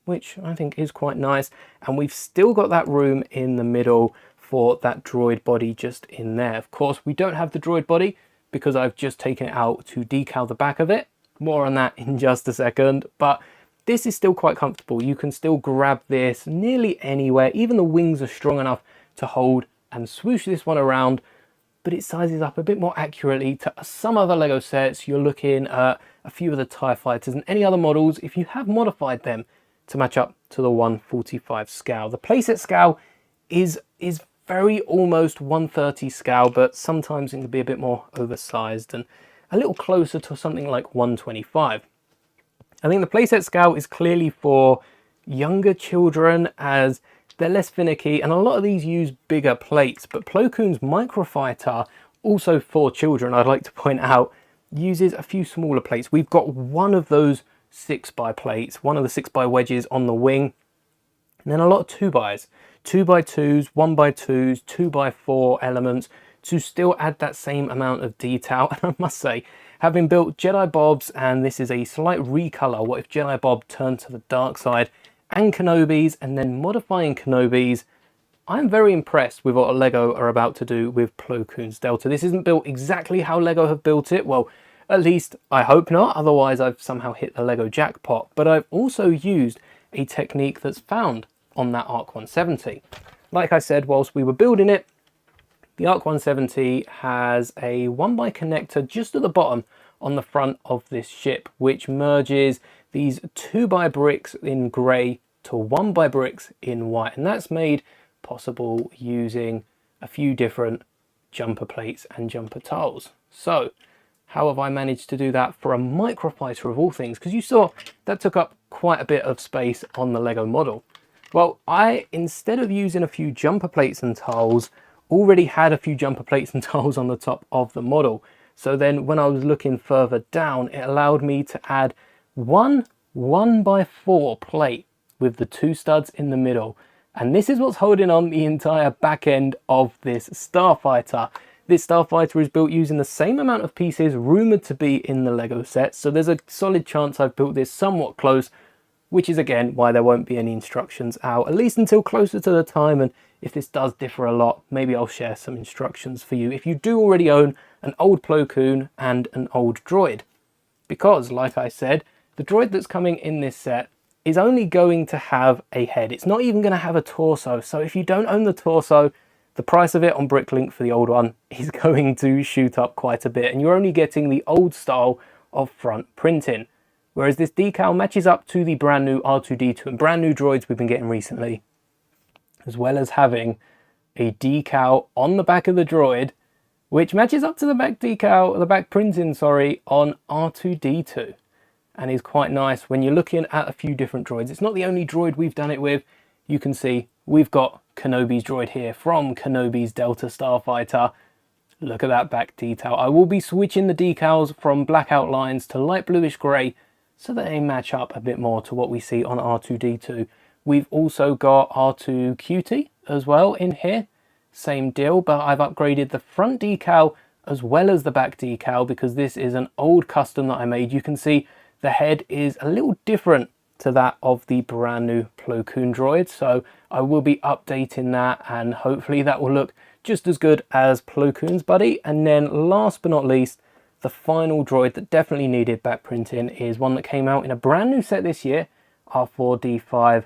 which I think is quite nice. And we've still got that room in the middle for that droid body just in there. Of course, we don't have the droid body because I've just taken it out to decal the back of it. More on that in just a second, but this is still quite comfortable. You can still grab this nearly anywhere. Even the wings are strong enough to hold and swoosh this one around, but it sizes up a bit more accurately to some other Lego sets. You're looking at a few of the TIE fighters and any other models if you have modified them to match up to the 145 scale. The playset scale is very almost 130 scale, but sometimes it can be a bit more oversized and a little closer to something like 125. I think the playset scale is clearly for younger children as they're less finicky, and a lot of these use bigger plates, but Plo Koon's Microfighter, also for children, I'd like to point out, uses a few smaller plates. We've got one of those 6x plates, one of the 6x wedges on the wing, and then a lot of 2x's, 2x2s, 1x2s, 2x4 elements to still add that same amount of detail. And I must say, having built Jedi Bob's, and this is a slight recolor, what if Jedi Bob turned to the dark side, and Kenobi's, and then modifying Kenobi's, I'm very impressed with what Lego are about to do with Plo Koon's Delta. This isn't built exactly how Lego have built it. Well, at least I hope not, otherwise I've somehow hit the Lego jackpot. But I've also used a technique that's found on that ARC-170. Like I said, whilst we were building it, the ARC-170 has a 1x connector just at the bottom on the front of this ship, which merges these 2x bricks in grey to 1x bricks in white. And that's made possible using a few different jumper plates and jumper tiles. So how have I managed to do that for a microfighter of all things? Because you saw that took up quite a bit of space on the Lego model. Well, I, instead of using a few jumper plates and tiles, already had a few jumper plates and tiles on the top of the model. So then when I was looking further down, it allowed me to add one 1x4 plate with the 2 studs in the middle. And this is what's holding on the entire back end of this starfighter. This starfighter is built using the same amount of pieces rumored to be in the Lego set. So there's a solid chance I've built this somewhat close, which is again why there won't be any instructions out, at least until closer to the time. And if this does differ a lot, maybe I'll share some instructions for you if you do already own an old Plo Koon and an old droid. Because, like I said, the droid that's coming in this set is only going to have a head. It's not even going to have a torso. So if you don't own the torso, the price of it on Bricklink for the old one is going to shoot up quite a bit. And you're only getting the old style of front printing. Whereas this decal matches up to the brand new R2-D2 and brand new droids we've been getting recently, as well as having a decal on the back of the droid, which matches up to the back decal, the back printing, sorry, on R2-D2. And is quite nice when you're looking at a few different droids. It's not the only droid we've done it with. You can see we've got Kenobi's droid here from Kenobi's Delta Starfighter. Look at that back detail. I will be switching the decals from black outlines to light bluish grey so that they match up a bit more to what we see on R2-D2. We've also got R2-Cutie as well in here. Same deal, but I've upgraded the front decal as well as the back decal because this is an old custom that I made. You can see the head is a little different to that of the brand new Plo Koon droid, so I will be updating that and hopefully that will look just as good as Plo Koon's buddy. And then last but not least, the final droid that definitely needed back printing is one that came out in a brand new set this year, R4-D5,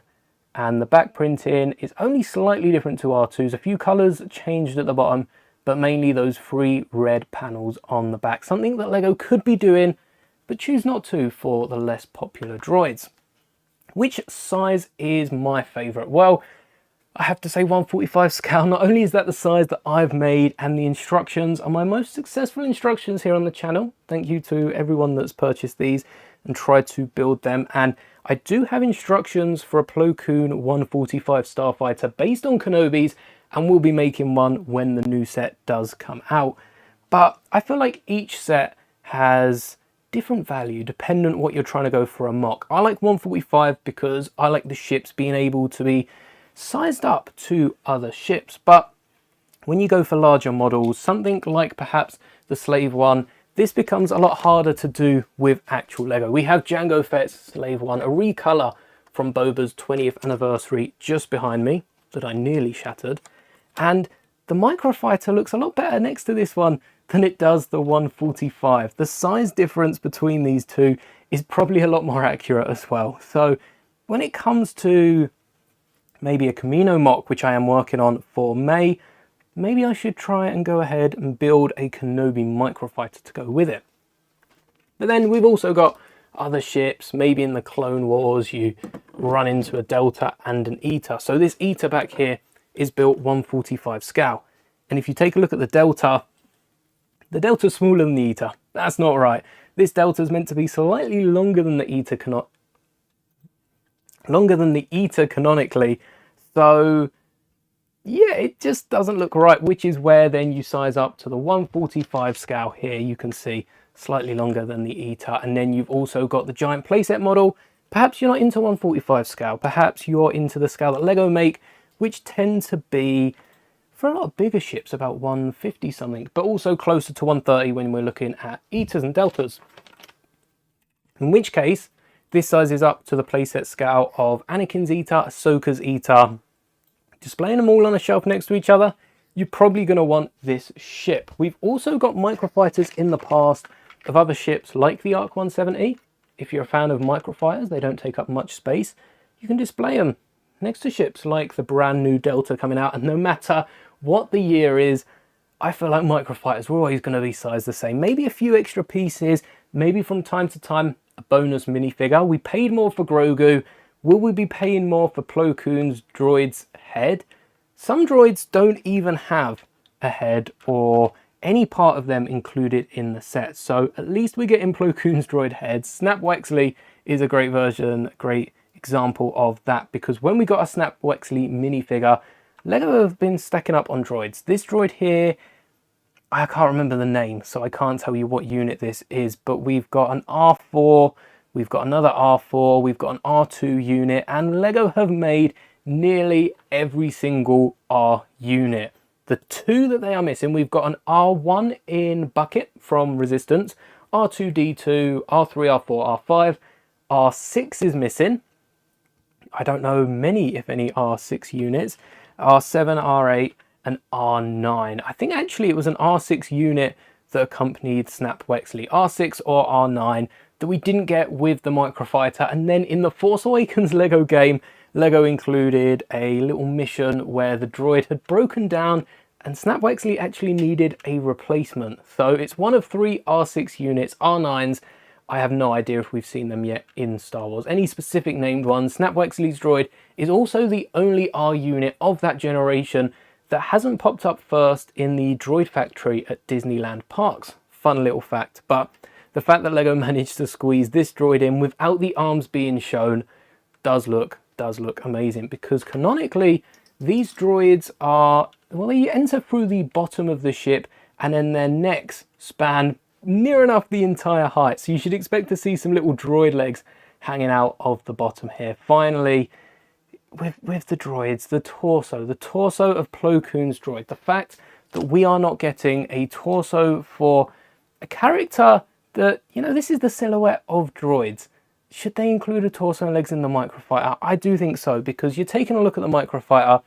and the back printing is only slightly different to R2's. A few colours changed at the bottom, but mainly those 3 red panels on the back, something that Lego could be doing but choose not to for the less popular droids. Which size is my favourite? Well, I have to say 145 scale. Not only is that the size that I've made, and the instructions are my most successful instructions here on the channel. Thank you to everyone that's purchased these and tried to build them. And I do have instructions for a Plo Koon 145 Starfighter based on Kenobi's, and we'll be making one when the new set does come out. But I feel like each set has different value dependent what you're trying to go for a mock. I like 145 because I like the ships being able to be sized up to other ships. But when you go for larger models, something like perhaps the Slave One, this becomes a lot harder to do with actual Lego. We have Jango Fett's Slave One, a recolor from Boba's 20th anniversary just behind me that I nearly shattered. And the Microfighter looks a lot better next to this one than it does the 145. The size difference between these two is probably a lot more accurate as well. So when it comes to maybe a Camino mock, which I am working on for May, maybe I should try and go ahead and build a Kenobi Microfighter to go with it. But then we've also got other ships. Maybe in the Clone Wars you run into a Delta and an Eta. So this Eta back here is built 145 scale. And if you take a look at the Delta's smaller than the Eta. That's not right. This Delta is meant to be slightly longer than the Eta canonically. So yeah, it just doesn't look right, which is where then you size up to the 145 scale here. You can see slightly longer than the Eta. And then you've also got the giant playset model. Perhaps you're not into 145 scale. Perhaps you're into the scale that Lego make, which tend to be, for a lot of bigger ships, about 150 something, but also closer to 130 when we're looking at Etas and Deltas. In which case, this sizes up to the playset scale of Anakin's Eta, Ahsoka's Eta. Displaying them all on a shelf next to each other, you're probably going to want this ship. We've also got microfighters in the past of other ships like the ARC-170. If you're a fan of microfighters, they don't take up much space. You can display them next to ships like the brand new Delta coming out, and no matter what the year is, I feel like microfighters were always going to be sized the same. Maybe a few extra pieces, maybe from time to time a bonus minifigure. We paid more for Grogu. Will we be paying more for Plo Koon's droid's head? Some droids don't even have a head or any part of them included in the set. So at least we get in Plo Koon's droid head. Snap Wexley is a great version, great example of that, because when we got a Snap Wexley minifigure, Lego have been stacking up on droids. This droid here, I can't remember the name, so I can't tell you what unit this is, but we've got an R4, we've got another R4, we've got an R2 unit, and Lego have made nearly every single R unit. The two that they are missing, we've got an R1 in bucket from Resistance, R2D2, R3, R4, R5, R6 is missing. I don't know many, if any, R6 units. R7, R8, and R9. I think actually it was an R6 unit that accompanied Snap Wexley. R6 or R9 that we didn't get with the Microfighter. And then in the Force Awakens Lego game, Lego included a little mission where the droid had broken down and Snap Wexley actually needed a replacement. So it's one of 3 R6 units, R9s. I have no idea if we've seen them yet in Star Wars. Any specific named ones. Snap Wexley's droid is also the only R unit of that generation that hasn't popped up first in the Droid Factory at Disneyland Parks. Fun little fact. But the fact that Lego managed to squeeze this droid in without the arms being shown does look amazing, because canonically these droids are, well, they enter through the bottom of the ship and then their necks span near enough the entire height, so you should expect to see some little droid legs hanging out of the bottom here. Finally, with the droids, the torso of Plo Koon's droid, the fact that we are not getting a torso for a character that, you know, this is the silhouette of droids. Should they include a torso and legs in the Microfighter? I do think so, because you're taking a look at the Microfighter,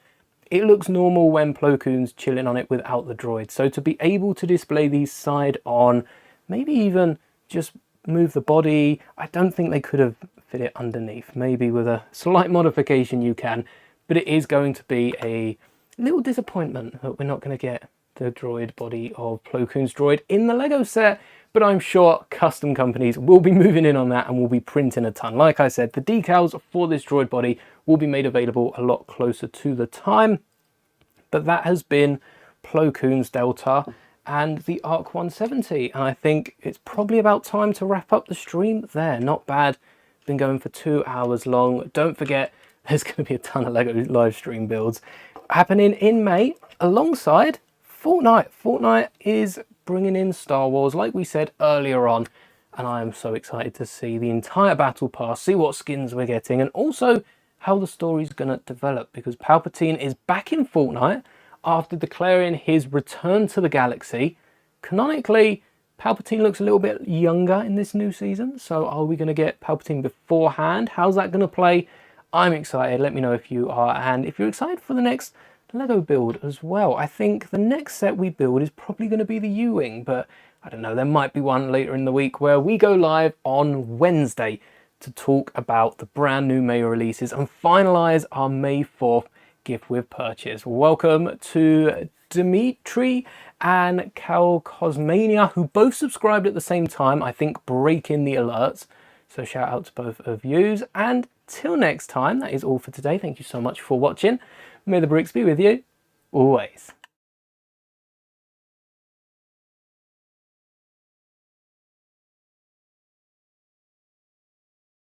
it looks normal when Plo Koon's chilling on it without the droid. So to be able to display these side on, maybe even just move the body, I don't think they could have fit it underneath. Maybe with a slight modification you can, but it is going to be a little disappointment that we're not going to get the droid body of Plo Koon's droid in the Lego set, but I'm sure custom companies will be moving in on that and will be printing a ton. Like I said, the decals for this droid body will be made available a lot closer to the time, but that has been Plo Koon's Delta and the ARC-170, and I think it's probably about time to wrap up the stream there. Not bad been going for 2 hours long. Don't forget, there's going to be a ton of LEGO live stream builds happening in May alongside Fortnite. Fortnite is bringing in Star Wars, like we said earlier on, and I am so excited to see the entire battle pass, see what skins we're getting, and also how the story's going to develop, because Palpatine is back in Fortnite after declaring his return to the galaxy. Canonically, Palpatine looks a little bit younger in this new season, so are we going to get Palpatine beforehand? How's that going to play? I'm excited. Let me know if you are, and if you're excited for the next LEGO build as well. I think the next set we build is probably going to be the U-Wing, but I don't know, there might be one later in the week where we go live on Wednesday to talk about the brand new May releases and finalise our May 4th gift with purchase. Welcome to Dimitri and Cal Cosmania, who both subscribed at the same time, I think breaking the alerts. So shout out to both of yous, and till next time, that is all for today. Thank you so much for watching. May the bricks be with you always.